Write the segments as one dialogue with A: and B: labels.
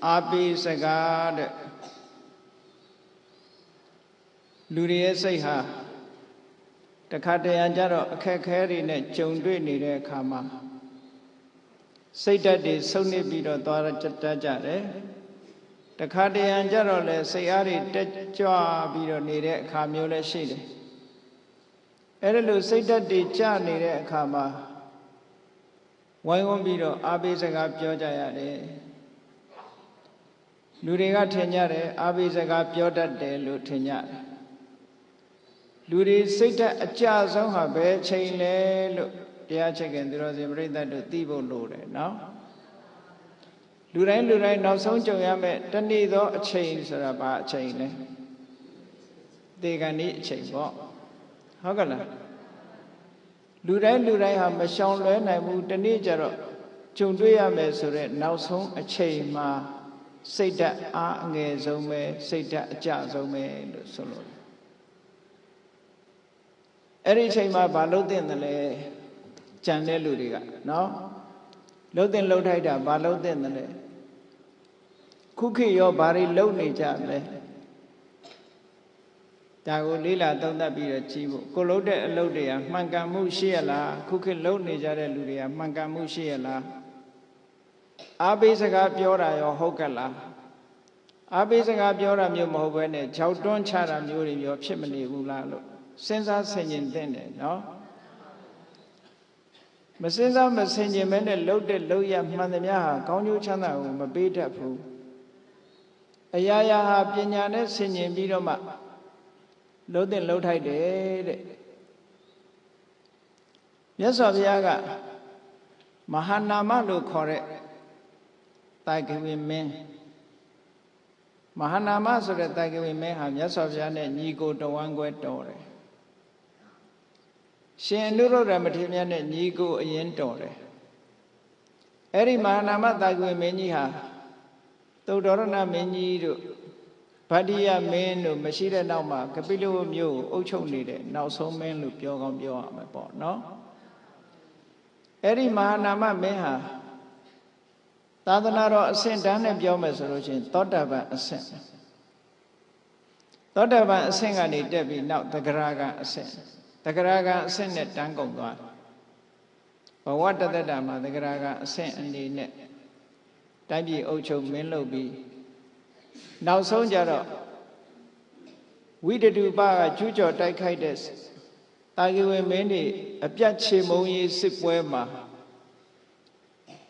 A: Abi Sagad Luria Seha Takate Anjaro Kakari ne Chundri Nide Kama Say that is Sony Bido Dora Chatajare Takate Anjaro le Sayari Techa Bido Nide Kamule Shide Erelu say that the Cha Nide Kama Why won't be the Abi Sagab Jojayade Luriga Tenyare, Abi Sagab Joda de Lutenyare Luri Sita Achazon Habe Chain Look, Dia Chicken, the Rosie that to Tibo Lure, no? Lurai, no son Joyame, Tanido a chain, Saraba chain. They can eat chain. Hogala Lurai have Machon Len, I moved the Nijaro, Chundria Mesure, now son a chain ma. Say that Zome, say that Jazome, solo. Every time I ballot in the lay, Chaneluriga, no? Loading load hider, ballot in the lay. Cookie your body load nature, Dago Lila don't that be a chivo. Colode loadia, Mangamu Shiela, cookie load nature, Luria, Mangamu Shiela. Abi Saga Piora or Hokala Abi Saga Piora Mumovene, Chowdon Chara Muri, your chimney Ulalo. Since I sing then, no? Masinza Messenger men loaded Loya Manamia, Conju Chana, Mabita Fu. Ayaya Pinyane singing Bidoma. Loaded load high dead. Yes, of Yaga Mahana Malu correct. Tagi men Mahanama so that Tagi men have yes of Jane, Nigo to one great door. She and Nuro Ramatimian and Nigo a yen door. Eri Mahanama Tagi Meniha, Todorana Meni, Padia men, Mashida Nama, Capillo Mu, Ocho needed, now so men look Yogam Yoam, no? Eri Mahanama Meha. Tadanaro ascent and a biomesorogin, Todaba ascent. Todaba ascent and a Debbie, now the Garaga ascent. The Garaga ascent at Tango. But what does the Dama, the Garaga ascent and the net? Tabi Ocho Menlobi. Now Sonjaro. We did do Baga, Jujo, Dikaides. Tagiwe Meni, a Piachi Moyi Sipwema.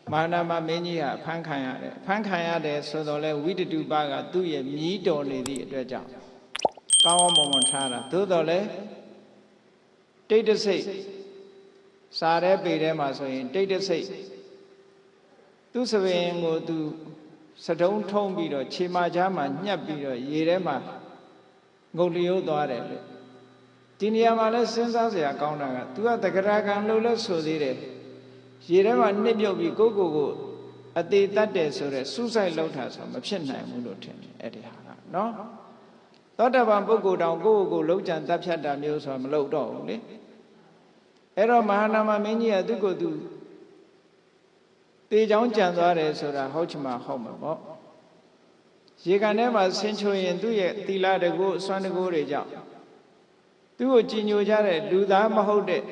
A: Manama Menia, Pankayade, so the we do baga, do ye meet or lady at Raja. Kawa Momontara, do the le data say Sare Bedema so in data say do surveying go to Sadon Tombido, Chima Jama, Nyabido, Yerema, Golio Dore. Tiniamala Sensasia Kauna, two at the Garagan Lola so did. Yerema Nibio go at the that day so that suicide load has some option I will attend at the no? Thought about Bogo down go load and tapsha damn you some low dog. Ero Mahanama Mania do go do. They don't Janzare so that Hochma home. She can never century and do yet Tila the go son go reja. Do a genius do that mahode.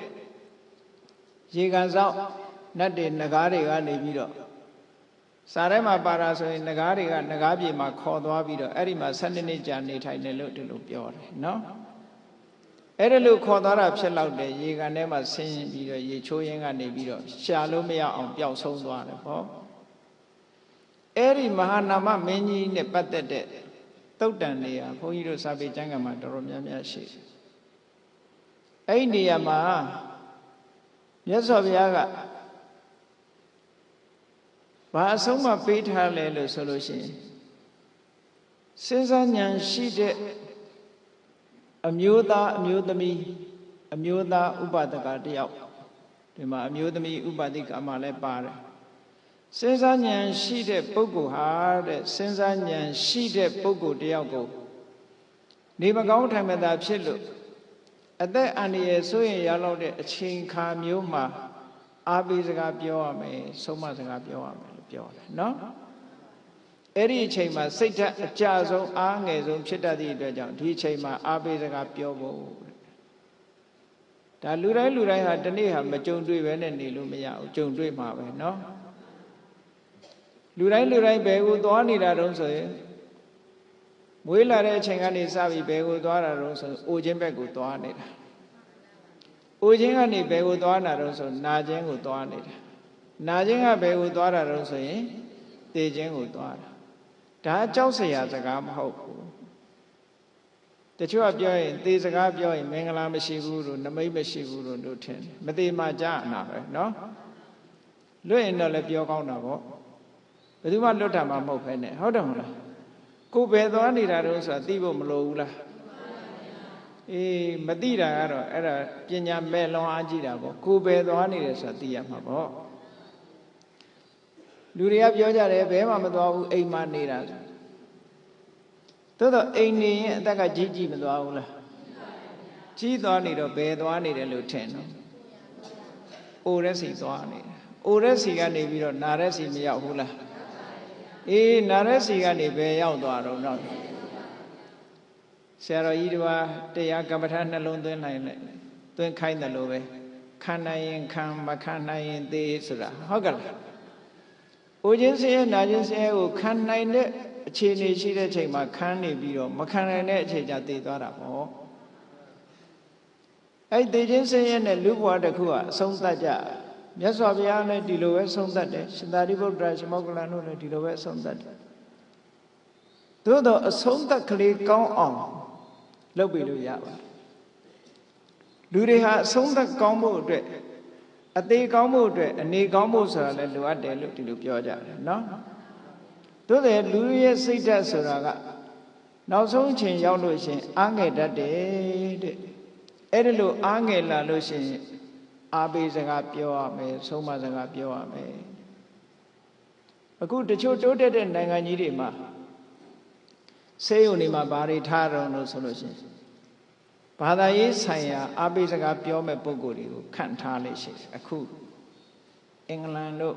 A: She can out. Not in Nagari and Nevido. Sarema Paraso in Nagari and Nagabi, my Cordovido, Erima, Sandini Jani, tiny little pure, no? Erelu Cordara Chelau de Yiga never sing Bido, Ye Choying and Nevido, Shalomia on Piao Sonduana. Eri Mahanama many nepatete, Totania, Poiro Sabi Jangama, Doromia Shi. Ainia Ma, yes of Yaga. Basoma paid her little solution. Caesarian she did a mudami, a muda ubadagardia. The mudami ubadik amale bar. Caesarian she did Pogo hard, Caesarian she did Pogo diago. Never go time at that chillo. At that, and ye so yellowed a chain car muma. Abi Zaga Pioame, so much Zaga Pioame. No? အဲ့ဒီအချိန်မှာစိတ်ဓာတ်အကျဆုံးအားငယ်ဆုံးဖြစ်တတ်သည့်အတွက်ကြောင့်ဒီအချိန်မှာအားပေးစကားပြောဖို့ဒါလူတိုင်းဟာဒီနေ့ဟာမကြုံတွေ့ပဲနဲ့နေလို့မရဘူးကြုံတွေ့မှာပဲเนาะလူတိုင်းဘယ်ကိုသွားနေတာတုံးဆိုရင်မွေးလာတဲ့အချိန်ကနေစပြီးဘယ်ကိုသွားတာတုံးဆိုအိုခြင်းဘက်ကိုသွားနေတာအိုခြင်းကနေဘယ်ကိုသွားတာတုံးဆိုနာခြင်းကိုသွားနေတာနာခြင်းကဘယ်ကိုသွားတာတုံးဆိုရင်သေခြင်းကိုသွားတာဒါကြောက်စရာစကားမဟုတ်ဘူးတချို့ကပြောရင်သေစကားပြောရင်မင်္ဂလာမရှိဘူးလို့နမိတ်မရှိဘူးလို့ထင်တယ်မသေးမှကြားနာပဲเนาะလွတ်ရင်တော့လည်းပြောကောင်းတာပေါ့ဘယ်သူမှလွတ်တာမှမဟုတ်ဖ ೇನೆ ဟုတ်တယ်မလားကိုယ်ပဲသွားနေတာတော့ဆိုတာသိဖို့မလိုဘူးလားအေးမသိတာကတော့အဲ့ဒါပညာမဲ့လွန်အားကြီးတာပေါ့ကိုယ်ပဲသွားနေတယ်ဆိုတာသိရမှာပေါ့လူတွေကပြောကြတယ်ဘဲမှမသွားဘူးအိမ်မှာနေတာသို့တော့အိမ်နေရင်အသက်ကကြီးမသွားဘူးလားကြီးသွားနေတော့ဘယ်သွားနေတယ်လို့ထင်တော့အိုရက်စီသွားနေတယ်အိုရက်စီကနေပြီးတော့နာရက်စီမရောက်ဘူးလားအေးနာရက်စီကနေဘယ်ရောက်သွားတော့နောက်ဆရာတော်ကြီးတို့ကတရားကမ္မထာနှလုံးသွင်းနိုင်လိုက်သွင်းခိုင်းတယ်လို့ပဲခံနိုင်ရင်ခံမခံနိုင်ရင်သေဆိုတာဟုတ်ကဲ့လားအိုခြင်းဆင်းရဲနာခြင်းဆင်းရဲကိုခံနိုင်တဲ့အခြေအနေရှိတဲ့ချိန်မှာခံနေပြီးတော့မခံနိုင်တဲ့အချိန်ကျသေသွားတာပေါ့အဲ့သေခြင်းဆင်းရဲနဲ့လူဘဝတစ်ခုကအဆုံးသတ်ကြမြတ်စွာဘုရားလည်းဒီလိုပဲဆုံးသတ်တယ်ရှင်သာရိပုတ္တရာရှင်မောဂလန်တို့လည်းဒီလိုပဲဆုံးသတ်တယ်သို့တော့အဆုံးသတ်ကလေးကောင်းအောင်လုပ်ပြီးလို့ရပါတယ်လူတွေဟာအဆုံးသတ်ကောင်းဖို့အတွက်အသေးကောင်းဖို့အတွက်အနေကောင်းဖို့ဆိုတာလည်းလိုအပ်တယ်လို့ဒီလိုပြောကြတယ်နော်သို့တယ်လူရဲ့စိတ်ဓာတ်ဆိုတာကနောက်ဆုံးအချိန်ရောက်လို့ရှိရင်အားငယ်တတ်တယ်တဲ့အဲ့ဒီလိုအားငယ်လာလို့ရှိရင်အားပေးစကားပြောရမယ်ဆုံးမစကားပြောရမယ်အခုတချို့တိုးတက်တဲ့နိုင်ငံကြီးတွေမှာဆေးရုံတွေမှာဘာတွေထားတော့လို့ဆိုလို့ရှိရင်ဘာသာရေးဆိုင်ရာအားပေးစကားပြောမဲ့ပုဂ္ဂိုလ်တွေကိုခန့်ထားလို့ရှိတယ်အခုအင်္ဂလန်တို့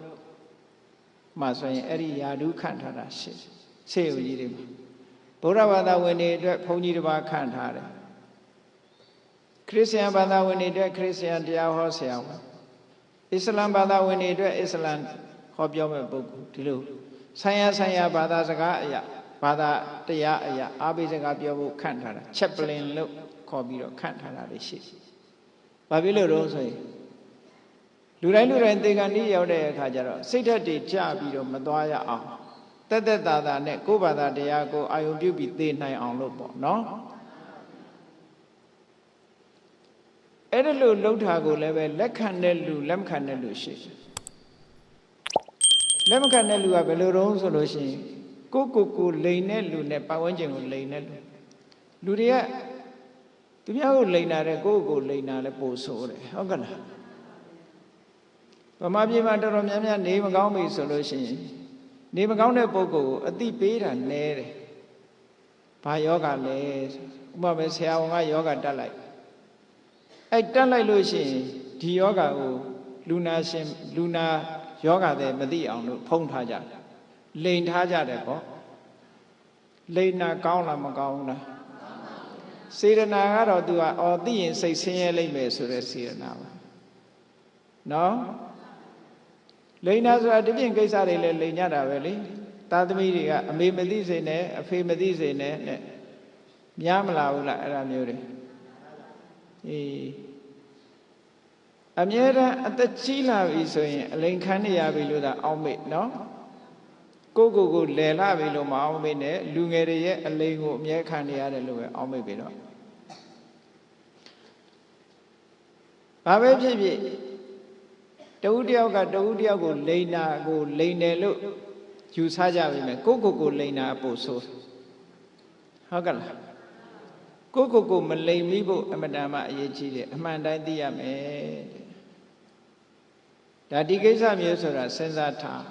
A: မှာဆိုရင်အဲ့ဒီယာဒုခန့်ထားတာရှိဆေးရုံကြီးတွေမှာဗုဒ္ဓဘာသာဝင်တွေအတွက်ဘုန်းကြီးတစ်ပါးခန့်ထားတယ်ခရစ်ယာန်ဘာသာဝင်တွေအတွက်ခရစ်ယာန်တရားဟောဆရာဝန်အစ္စလာမ်ဘာသာဝင်တွေအတွက်အစ္စလာမ်ဟောပြောမဲ့ပုဂ္ဂိုလ်ဒီလိုဆိုင်ရာဘာသာစကားအရာဘာသာတရားအရာအားပေးစကားပြောဖို့ခန့်ထားတာချက်ပလင်လို့ခေါ်ပြီးတော့ခန့်ထားတာရှိ။ဘာဖြစ်လို့တော့ဆိုရင်လူတိုင်းသေကံဤရောက်တဲ့အခါကျတော့စိတ်ဓာတ်တွေကြပြီးတော့မသွားရအောင်တက်တာနဲ့ကိုယ်ဘာသာတရားကိုအာယုံပြုပြီးသိနိုင်အောင်လို့ပေါ့နော်။အဲ့ဒါလို့လှုပ်တာကိုလည်းပဲလက်ခံတဲ့လူလက်မခံတဲ့လူရှိတယ်။လက်မခံတဲ့လူကဘယ်လိုတုံးဆိုလို့ရှိရင်ကိုလိန်တဲ့လူနဲ့ပတ်ဝန်းကျင်ကိုလိန်တဲ့လူတွေကသူများကိုလိန်တာတဲ့ကိုလိန်တာလည်းပို့ဆိုးတယ်ဟုတ်ကဲ့လားဗမာပြည်မှာတော်တော်များများနေမကောင်းပြီဆိုလို့ရှိရင်နေမကောင်းတဲ့ပုဂ္ဂိုလ်ကိုအတိပေးတာနည်းတယ်ဘာယောဂလဲဥပမာပဲဆရာဝန်ကယောဂတက်လိုက်အဲ့တက်လိုက်လို့ရှိရင်ဒီယောဂကိုလူနာယောဂတဲ့မသိအောင်လို့ဖုံးထားကြတယ်လိန်ထားကြတယ်ပေါ့လိန်နာကောင်းလားမကောင်းဘူးလားစေရနာကတော့သူကသိရင်စိတ်ဆင်းရဲလိမ့်မယ်ဆိုတဲ့စေရနာပါနော်လိန်နာဆိုတာဒီပြင်ကိစ္စတွေလည်းလိန်ကြတာပဲလေသားသမီးတွေကအမေမသိစေနဲ့အဖေမသိစေနဲ့များမလာဘူးလားအဲ့ဒါမျိုးတွေအေးအမြဲတမ်းအသက်ကြီးလာပြီဆိုရင်အလိန်ခံနေရပြီလို့သာအောက်မေ့နော်ကိုလည်လာပြီလို့မအောင်မေ့နဲ့လူငယ်တွေရဲ့အလိန်ကိုအမြဲခံနေရတယ်လို့ပဲအောက်မေ့ပြီတော့ဘာပဲဖြစ်ဖြစ်တဦးတယောက်ကတဦးတယောက်ကိုလိန်နာကိုလိန်တယ်လို့ယူဆကြပြီမယ်ကိုလိန်နာအဖို့ဆိုဟုတ်ကဲ့လားကိုမလိန်မိဖို့အမတန်မှအရေးကြီးတယ်အမှန်တိုင်းသိရမယ်ဒါဒီကိစ္စမျိုးဆိုတာစဉ်းစားထား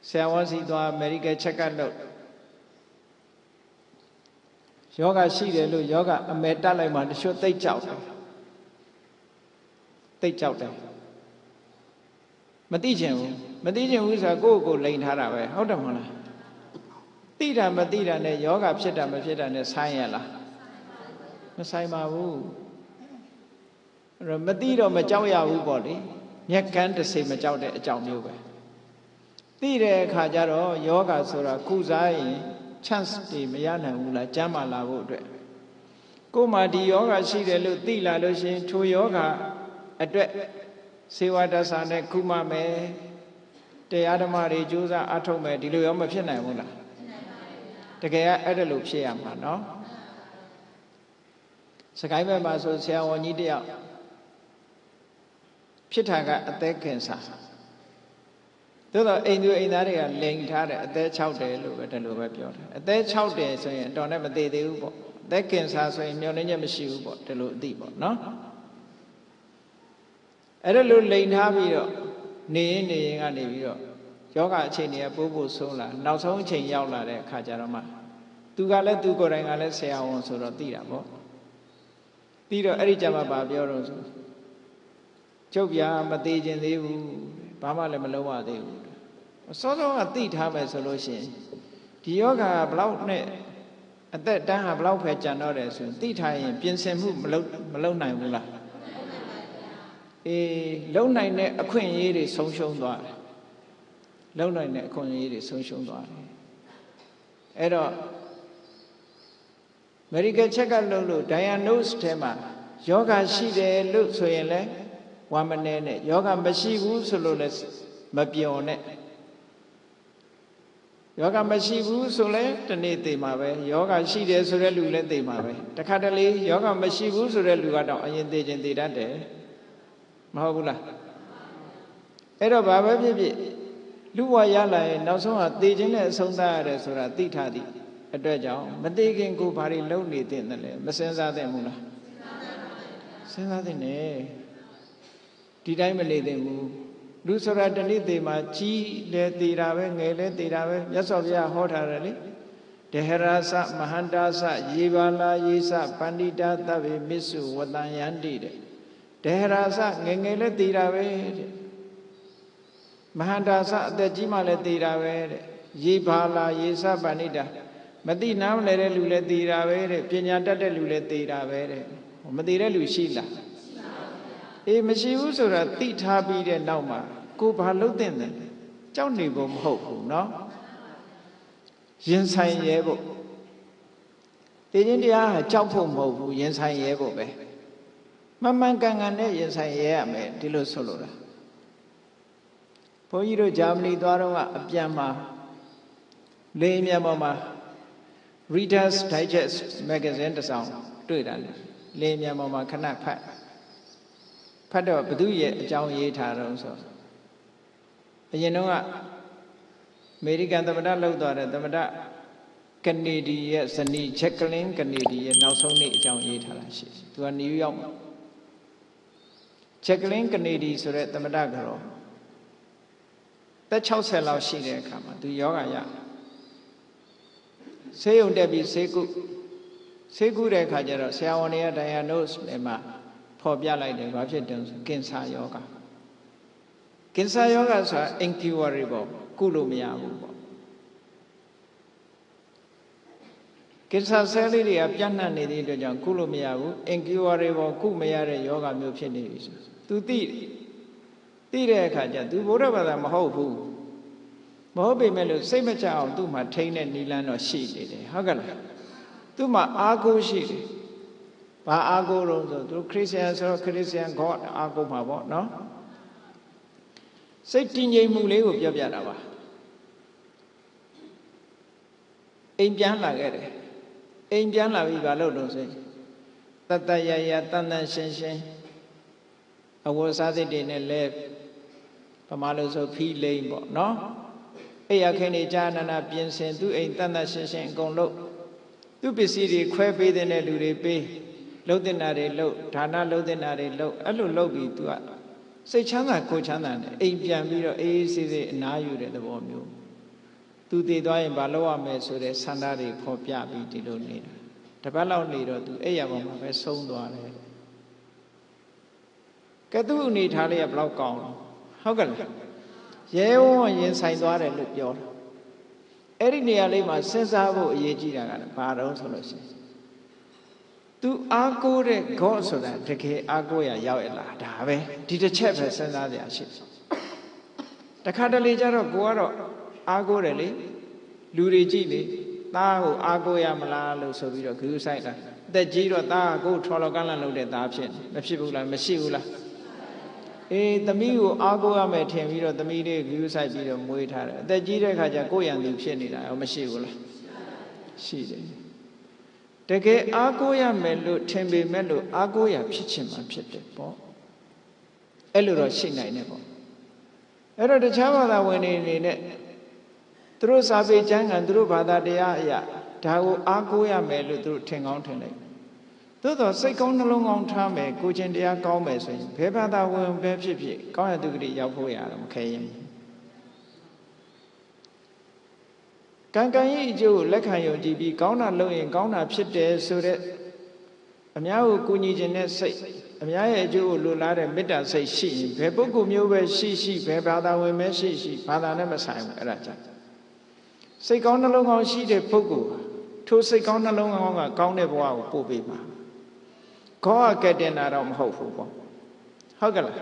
A: ဆရာဝန်စီသွား medical check up လုပ်ယောဂရှိတယ်လို့ယောဂအမယ်တက်လိုက်မှတချို့သိကြောက်တယ်မသိချင်ဘူး မသိခြင်းဘူးဆိုတာကိုယ့်ကိုလိန်ထားတာပဲဟုတ်တယ်မဟုတ်လားသိတာမသိတာနဲ့ယောဂဖြစ်တာမဖြစ်တာနဲ့ဆိုင်ရလားမဆိုင်ပါဘူးအဲ့တော့မသိတော့မကြောက်ရဘူးပေါ့လေမျက်ကန်းတစ်စိမကြောက်တဲ့အကြောင်းမျိုးပဲသိတဲ့အခါကျတော့ယောဂဆိုတာကုစားရင် chance တွေမရနိုင်ဘူးလားကျမ်းမာလာဖို့အတွက်ကိုယ်မှာဒီယောဂရှိတယ်လို့သိလာလို့ရှိရင်ထိုယောဂအတွက်စေဝတ္တဆာနဲ့ကုမမယ်တရားဓမ္မတွေကြိုးစားအထောက်မယ်ဒီလိုရောမဖြစ်နိုင်ဘူးလားတကယ်ကအဲ့ဒါလို့ဖြစ်ရမှာနော်စကိုင်းဘက်မှာဆိုဆရာဝန်ကြီးတယောက်ဖြစ်တာကအသက်ကင်ဆာသို့တော့အိမ်သူအိမ်သားတွေကလိန်ထားတယ်အသက်60လို့ပဲဒီလိုပဲပြောတယ်အသက်60ဆိုရင်တော်နဲ့မသေးသေးဘူးပေါ့အသက်ကင်ဆာဆိုရင်မျောလင်းချက်မရှိဘူးပေါ့ဒီလိုအသိပေါ့နော်အဲ့ဒါလို့လိန်ထားပြီးတော့နေရင်ကနေပြီးတော့ယောဂအခြေအနေကပို့ဆုံးလာနောက်ဆုံးအချိန်ရောက်လာတဲ့အခါကျတော့မှသူကလည်းသူကိုယ်တိုင်ကလည်းဆရာဝန်ဆိုတော့သိတာပေါ့သိတော့အဲ့ဒီကြမှာပြောတော့ဆိုကျုပ်ပြမသေးခြင်းသေးဘူးဘာမှလည်းမလုပ်ရသေးဘူးစောစောကသိထားမယ်ဆိုလို့ရှိရင်ဒီယောဂဘလောက်နဲ့အသက်တန်းဟာဘလောက်ပဲကြံတော့တယ်ဆိုရင်သိထားရင်ပြင်ဆင်မှုမလုပ်နိုင်ဘူးလားလုံနိုင်တဲ့အခွင့်အရေးတွေဆုံးရှုံးသွားတယ်လုံနိုင်တဲ့အခွင့်အရေးတွေဆုံးရှုံးသွားတယ်အဲ့တော့ medical check up လုပ်လို့ diagnose ထဲမှာယောဂရှိတယ်လို့ဆိုရင်လည်းဝမ်းမနေနဲ့ယောဂမရှိဘူးဆိုလို့လည်းမပြောနဲ့ယောဂမရှိဘူးဆိုလဲတနေ့သိမှာပဲယောဂရှိတယ်ဆိုတဲ့လူလည်းသိမှာပဲတခါတလေယောဂမရှိဘူးဆိုတဲ့လူကတော့အရင်သိခြင်းသိတတ်တယ်မဟုတ်ဘူးလားအဲ့တော့ဘာပဲဖြစ်ဖြစ်လူဘဝရလာရင်နောက်ဆုံးကသိခြင်းနဲ့အဆုံးသတ်ရတယ်ဆိုတာသိထားသည်အတွက်ကြောင့်မသိခင်ကိုဘာတွေလုပ်နေသင့်တယ်လဲမစင်စားသင့်ဘူးလားစဉ်းစားသင့်တယ်ဒီတိုင်းမနေသင့်ဘူးလူဆိုတာတဏိသေးမှာကြီးလဲသေးတာပဲငယ်လဲသေးတာပဲမြတ်စွာဘုရားဟောထားတယ်လေဒေဟရာစမဟန္တာစယေဘာလာယေစပန္တိတာသဗ္ဗေမစ္စုဝတံယန္တိတဲ့ဒေဟရာစငယ်ငယ်လဲသေးတာပဲတဲ့မဟန္တာစအသက်ကြီးမှလဲသေးတာပဲတဲ့ယေဘာလာယေစပန္တိတာမသိနားမလဲတဲ့လူလဲသေးတာပဲတဲ့ပညာတတ်တဲ့လူလဲသေးတာပဲတဲ့မသေးတဲ့လူရှိလားမရှိဘူးဆိုတာသိထားပြီးတဲ့နောက်မှာကိုဘာလုပ်သင့်တယ်ကြောက်နေဖို့မဟုတ်ဘူးเนาะရင်ဆိုင်ရဲဖို့သိခြင်းတရားဟာကြောက်ဖို့မဟုတ်ဘူးရင်ဆိုင်ရဲဖို့ပဲမှန်မှန်ကန်ကန်နဲ့ရင်ဆိုင်ရဲရမယ်ဒီလိုဆိုလိုတာဘုန်းကြီးတို့ဂျာမနီသွားတော့ကအပြန်မှာလေမြန်ပေါ်မှာ Reader's Digest magazine တစ်စောင်တွေ့တာလေမြန်ပေါ်မှာခဏဖတ်တော့ဘသူရဲ့အကြောင်းရေးထားတော့ဆိုအရင်တော့ကအမေရိကန်သမ္မတလောက်သွားတဲ့သမ္မတကနေဒီရဲ့ဇနီးချက်ကလင်းကနေဒီရဲ့နောက်ဆုံးနေ့အကြောင်းရေးထားတာရှိသူကနယူးယောက်မှာချက်ကလင်းကနေဒီဆိုတဲ့သမ္မတကတော့သက်60လောက်ရှိတဲ့အခါမှာသူယောဂရဆေးရုံတက်ပြီးဆေးကုတဲ့အခါကျတော့ဆရာဝန်တွေက diagnose နဲ့မှာဖော်ပြလိုက်တယ်ဘာဖြစ်တယ်ဆိုကင်ဆာယောဂကင်ဆာယောဂဆိုတာ incurable ကုလို့မရဘူးပေါ့ကင်ဆာဆဲလေးတွေကပြန့်နှံ့နေတဲ့အတွက်ကြောင့်ကုလို့မရဘူး incurable ကုမရတဲ့ယောဂမျိုးဖြစ်နေပြီဆိုသူသိတဲ့အခါကျသူဘုရားဘာသာမဟုတ်ဘူးမဟုတ်ပေမဲ့လို့စိတ်မချအောင်သူ့မှာထိန်းတဲ့နီလန်းတော့ရှိနေတယ်ဟုတ်ကဲ့လားသူ့မှာအားကိုးရှိတယ်ဘာအားကိုးလို့ဆိုသူခရစ်ယာန်ဆိုတော့ခရစ်ယာန် God အားကိုးမှာပေါ့နော်စိတ်တည်ငြိမ်မှုလေးကိုပြောပြတာပါအိမ်ပြန်လာခဲ့တယ်အိမ်ပြန်လာပြီးဘာလုပ်လို့ဆိုတတရရတန်တန်ရှင်းရှင်းအဝတ်စားစိတ်တွေနဲ့လဲပမာလို့ဆိုဖီးလိန်ပေါ့နော်အိယာခင်းနေကြာနာနာပြင်ဆင်သူ့အိမ်တန်တန်ရှင်းရှင်းအကုန်လုပ်သူ့ပစ္စည်းတွေခွဲပေးတဲ့လူတွေပေးလှုပ်တင်တာတွေလှုပ်ဌာနလှုပ်တင်တာတွေလှုပ်အဲ့လိုလှုပ်ပြီးသူကစိတ်ချမ်းသာကိုယ်ချမ်းသာနဲ့အိမ်ပြန်ပြီးတော့အေးအေးဆေးဆေးအနားယူတဲ့သဘောမျိုးသူတည်သွားရင်ဘာလုပ်ရမလဲဆိုတဲ့ဆန္ဒတွေဖော်ပြပြီးဒီလိုနေတာတပတ်လောက်နေတော့သူအဲ့ရပေါ်မှာပဲဆုံးသွားတယ်ကဲသူ့အနေထားလေးကဘယ်လောက်ကောင်းလဲဟုတ်ကဲ့လား ရဲဝံ့ရင်ဆိုင်သွားတယ်လို့ပြောတာအဲ့ဒီနေရာလေးမှာစဉ်းစားဖို့အရေးကြီးတာကဘာတော့ဆိုလို့ရှိရင်သူအားကိုးတဲ့ God ဆိုတာတကယ်အားကိုးရရောက်ရလားဒါပဲဒီတစ်ချက်ပဲစဉ်းစားကြရရှိတခါတလေကျတော့ကိုကတော့အားကိုးတယ်လေလူတွေကြည့်လေသားကိုအားကိုးရမလားလို့ဆိုပြီးတော့ဂရုစိုက်တာအသက်ကြီးတော့သားကိုထော်လော်ကန့်လန့်လုပ်တဲ့သားဖြစ်မဖြစ်ဘူးလားမရှိဘူးလားအေးသမီးကိုအားကိုးရမယ်ထင်ပြီးတော့သမီးလေးဂရုစိုက်ပြီးတော့မွေးထားတယ်အသက်ကြီးတဲ့အခါကျကိုယ့်ရန်သူဖြစ်နေတာရောမရှိဘူးလားရှိတယ်တကယ်အားကိုးရမယ်လို့ထင်ပေမဲ့လို့အားကိုးရဖြစ်ချင်မှဖြစ်တယ်ပေါ့အဲ့လိုတော့ရှိနိုင်တယ်ပေါ့အဲ့တော့တခြားဘာသာဝင်တွေအနေနဲ့သူတို့စာပေကျမ်းဂန်သူတို့ဘာသာတရားအရာဒါကိုအားကိုးရမယ်လို့သူတို့ထင်ကောင်းထင်လိုက်သို့တော့စိတ်ကောင်းနှလုံးကောင်းထားမယ်ကိုယ်ချင်းတရားကောင်းမယ်ဆိုရင်ဘယ်ဘာသာဝင်ပဲဖြစ်ဖြစ်ကောင်းရသူကလေးရောက်ဖို့ရတော့မခဲရင်ကံကံရဲ့အကျိုးကိုလက်ခံယုံကြည်ပြီးကောင်းတာလုပ်ရင်ကောင်းတာဖြစ်တယ်ဆိုတဲ့အများကိုကူညီခြင်းနဲ့စိတ်အများရဲ့အကျိုးကိုလိုလားတဲ့မေတ္တာစိတ်ရှိရင်ဘယ်ပုဂ္ဂိုလ်မျိုးပဲရှိဘယ်ဘာသာဝင်ပဲရှိဘာသာနဲ့မဆိုင်ဘူးအဲ့ဒါကြောင့်စိတ်ကောင်းနှလုံးကောင်းရှိတဲ့ပုဂ္ဂိုလ်ထိုစိတ်ကောင်းနှလုံးကောင်းကကောင်းတဲ့ဘဝကိုပို့ပေးပါခေါ်ကဲ့တင်တာတော့မဟုတ်ဘူးပေါ့ဟုတ်ကဲ့လား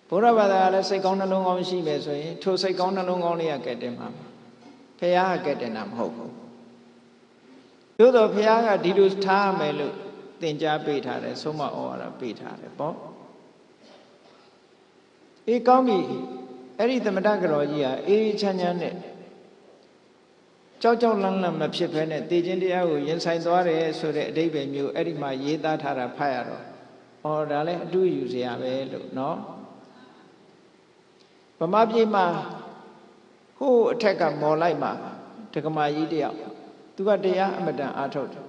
A: ဘုရားဘာသာကလည်းစိတ်ကောင်းနှလုံးကောင်းရှိမယ်ဆိုရင်ထိုစိတ်ကောင်းနှလုံးကောင်းလေးကကဲ့တင်ပါဖះကဲ့တင်တာမဟုတ်ဘူးသို့တော့ဖះကဒီလိုထားမယ်လို့သင်ကြားပေးထားတယ်ဆုံးမဩဝါဒပေးထားတယ်ပေါ့အေးကောင်းပြီအဲ့ဒီသမထကတော်ကြီးဟာအေးချမ်းချမ်းနဲ့ကြောက်လန့်မဖြစ်ဘဲနဲ့တေခြင်းတရားကိုရင်ဆိုင်သွားတယ်ဆိုတဲ့အဓိပ္ပာယ်မျိုးအဲ့ဒီမှာရေးသားထားတာဖတ်ရတော့ဩဒါလည်းအတူယူစရာပဲလို့နော်ဗမာပြည်မှာဟိုးအထက်ကမော်လိုက်မှာဒကမာကြီးတယောက်သူကတရားအမတန်အားထုတ်တယ်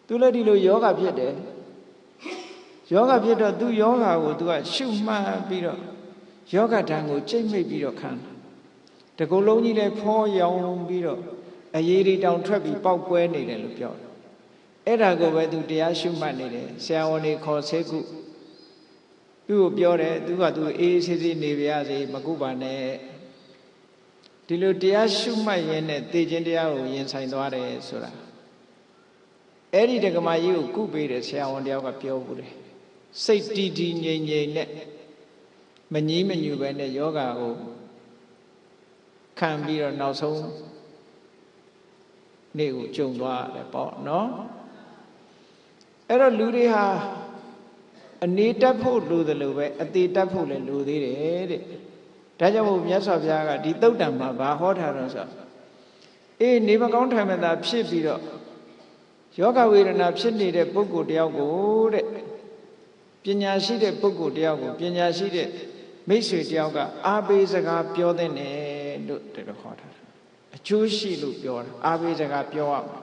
A: သူလည်းဒီလိုယောဂဖြစ်တယ်ယောဂဖြစ်တော့သူယောဂကိုသူကရှုမှတ်ပြီးတော့ယောဂဓာတ်ကိုကြိတ်မိတ်ပြီးတော့ခံတကူလုံးကြီးလည်းဖောရောင်ပြီးတော့အရေးတွေတောင်ထွက်ပြီးပေါက်ကွဲနေတယ်လို့ပြောတယ်အဲ့ဒါကိုပဲသူတရားရှုမှတ်နေတယ်ဆရာဝန်တွေခေါ်ဆေးကုသူ့ကိုပြောတယ်သူကသူအေးဆေးဆေးနေပါရစေမကုပါနဲ့ဒီလိုတရားရှုမှတ်ရင်းနဲ့သိခြင်းတရားကိုရင်ဆိုင်သွားတယ်ဆိုတာအဲ့ဒီဒကမာကြီးကိုကုပေးတယ်ဆရာဝန်တယောက်ကပြောဘူးတယ်စိတ်တည်တည်ငြိမ်ငြိမ်နဲ့မငြီးမညူပဲနဲ့ယောဂါကိုခံပြီးတော့နောက်ဆုံးနေ့ကိုကြုံသွားတယ်ပေါ့နော်အဲ့တော့လူတွေဟာအနေတက်ဖို့လိုတယ်လို့ပဲအသေးတက်ဖို့လည်းလိုသေးတယ်တဲ့ဒါကြောင့်မို့မြတ်စွာဘုရားကဒီသုတ်တံမှာဘာဟောထားတော့ဆိုအေးနေမကောင်းထိုင်မသာဖြစ်ပြီးတော့ယောဂဝေဒနာဖြစ်နေတဲ့ပုဂ္ဂိုလ်တယောက်ကိုတဲ့ပညာရှိတဲ့ပုဂ္ဂိုလ်တယောက်ကိုပညာရှိတဲ့မိတ်ဆွေတယောက်ကအားပေးစကားပြောတဲ့နဲ့လို့တကယ်ခေါ်ထားတာအကျိုးရှိလို့ပြောတာအားပေးစကားပြောရမှာ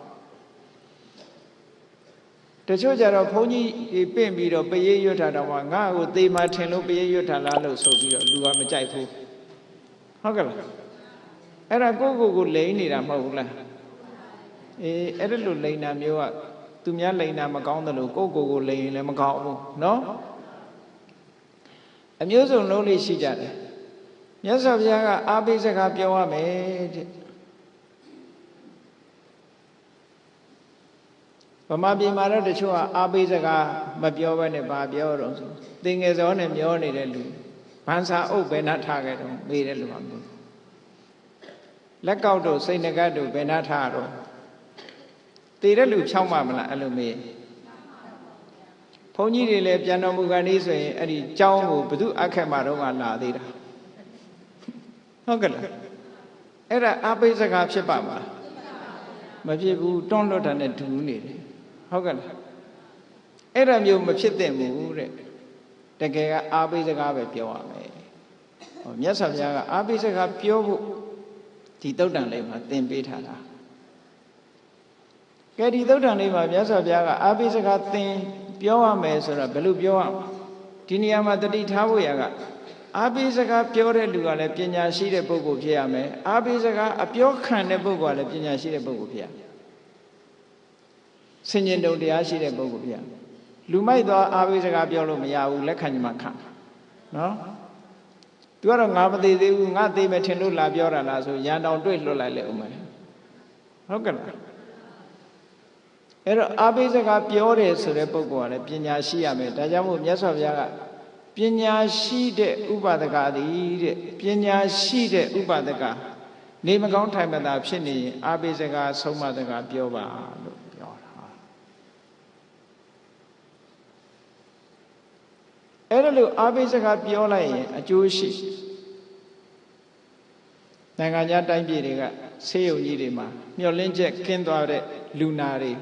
A: တချို့ကြတော့ဘုန်းကြီးပင့်ပြီးတော့ပရိရွတ်ထားတော့မှငါ့ကိုသေမှထင်လို့ပရိရွတ်ထားလားလို့ဆိုပြီးတော့လူကမကြိုက်ဘူးဟုတ်ကဲ့လားအဲ့ဒါကိုလိန်နေတာမဟုတ်ဘူးလားအေးအဲ့ဒါလိုလိန်တာမျိုးကသူများလိန်တာမကောင်းတယ်လို့ကိုလိန်ရင်လည်းမကောင်းဘူးနော်အမျိုးစုံလုံးလေးရှိကြတယ်မြတ်စွာဘုရားကအားပေးစကားပြောရမယ်တဲ့ဗမာပြည်မှာတော့တချို့ကအားပေးစကားမပြောဘဲနဲ့ဘာပြောတော့ဆိုသင်ငယ်စောနဲ့မျောနေတဲ့လူဗန်စာအုပ်ဘယ်နှထားခဲ့တော့မေးတဲ့လူကမျိုးလက်ကောက်တို့စိတ်ငကတ်တို့ဘယ်နှထားတော့တည်တဲ့လူဖြောင်းမလားအဲ့လိုမေးဘုန်းကြီးတွေလည်းပြန်တော်မူကန်လေးဆိုရင်အဲ့ဒီကျောင်းကိုဘု து အခက်မှာတော့ကလာသေးတာဟုတ်ကဲ့လားအဲ့ဒါအားပေးစကားဖြစ်ပါမလားမဖြစ်ဘူးတွန်းလွတ်တာနဲ့ဒူးနေတယ်ဟုတ်ကဲ့လားအဲ့ဒါမျိုးမဖြစ်သင့်ဘူးတဲ့တကယ်ကအားပေးစကားပဲပြောရမယ်ဟောမြတ်စွာဘုရားကအားပေးစကားပြောဖို့ဒီသုတ်တံလေးမှာသင်ပေးထားတာကဲဒီသုတ်တံလေးမှာမြတ်စွာဘုရားကအားပေးစကားသင်ပြောရမယ်ဆိုတော့ဘယ်လိုပြောရမလဲဒီနေရာမှာတတိထားဖို့ရကအားပေးစကားပြောတဲ့လူကလည်းပညာရှိတဲ့ပုဂ္ဂိုလ်ဖြစ်ရမယ်အားပေးစကားအပြောခံတဲ့ပုဂ္ဂိုလ်ကလည်းပညာရှိတဲ့ပုဂ္ဂိုလ်ဖြစ်ရမယ်ဆင်ញင်တုံတရားရှိတဲ့ပုဂ္ဂိုလ်ဖြစ်ရမယ်လူမိုက်သွားအားပေးစကားပြောလို့မရဘူးလက်ခံကြမှာခံ နော်သူကတော့ငါမသေးသေးဘူးငါသေးမယ်ထင်လို့လာပြောတာလားဆိုရန်တောင်တွေ့လွတ်လိုက်လေဦးမယ်ဟုတ်ကဲ့လားအဲ့တော့အာဘိစကားပြောတယ်ဆိုတဲ့ပုဂ္ဂိုလ်ကလည်းပညာရှိရမယ်ဒါကြောင့်မို့မြတ်စွာဘုရားကပညာရှိတဲ့ဥပဒကသည်တဲ့ပညာရှိတဲ့ဥပဒကနေမကောင်းထိုင်မသာဖြစ်နေရင်အာဘိစကားဆုံးမစကားပြောပါလို့ပြောတာအဲ့ဒါလို့အာဘိစကားပြောလိုက်ရင်အကျိုးရှိနိုင်ငံခြားတိုင်းပြည်တွေကဆေးရုံကြီးတွေမှာမျှော်လင့်ချက်ကင်းသွားတဲ့လူနာတွေ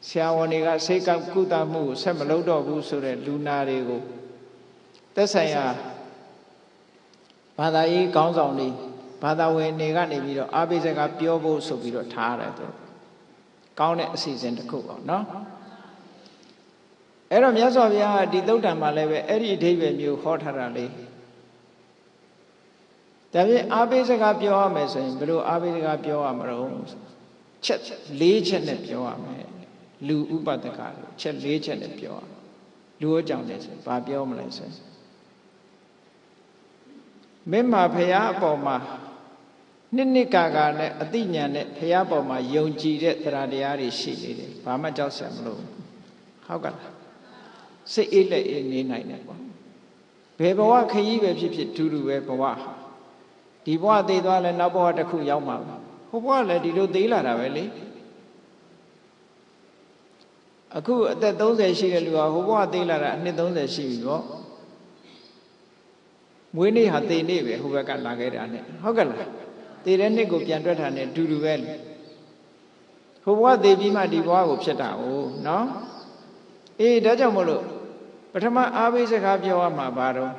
A: ဆရာဝန်တွေကစိတ်ကကုသမှုကိုဆက်မလုပ်တော့ဘူးဆိုတဲ့လူနာတွေကိုသက်ဆိုင်ရာဘာသာရေးခေါင်းဆောင်တွေဘာသာဝင်တွေကနေပြီးတော့အာဘိစကားပြောဖို့ဆိုပြီးတော့ထားရတယ်သူကောင်းတဲ့အစီအစဉ်တစ်ခုပေါ့နော်အဲ့တော့မြတ်စွာဘုရားကဒီသုတ်တံမှာလည်းပဲအဲ့ဒီအဓိပ္ပာယ်မျိုးဟောထားတာလေဒါဖြင့်အာဘိစကားပြောရမယ်ဆိုရင်ဘယ်လိုအာဘိစကားပြောရမလို့ချက်၄ချက်နဲ့ပြောရမယ်လူဥပဒကချက်၄ချက်နဲ့ပြောရလူအကြောင်းနဲ့ဆိုဘာပြောမလဲဆိုမင်းမှာဖရာအပေါ်မှာနှစ်ကာနဲ့အတိညာနဲ့ဖရာပေါ်မှာယုံကြည်တဲ့တရားတရားတွေရှိနေတယ်ဘာမှကြောက်စရာမလိုဟုတ်ကဲ့လားစိတ်အေးလက်အေးနေနိုင်တယ်ပေါ့ဘယ်ဘဝခရီးပဲဖြစ်ဖြစ်တူတူပဲဘဝဒီဘဝသိသွားလဲနောက်ဘဝတစ်ခုရောက်မှာဟိုဘဝလည်းဒီလိုသေးလာတာပဲလေအခုအသက်30ရှိတဲ့လူကဟိုဘဝသေးလာတာအနှစ်30ရှိပြီပေါ့မွေးနေ့ဟာသေနေ့ပဲဟိုဘက်ကလာခဲ့တာနဲ့ဟုတ်ကဲ့လားသေတဲ့နှစ်ကိုပြန်တွက်တာနဲ့တူတူပဲလေဟိုဘဝသေပြီးမှဒီဘဝကိုဖြစ်တာ哦နော်အေးဒါကြောင့်မို့လို့ပထမအာဘိစကားပြောရမှာဘာတော့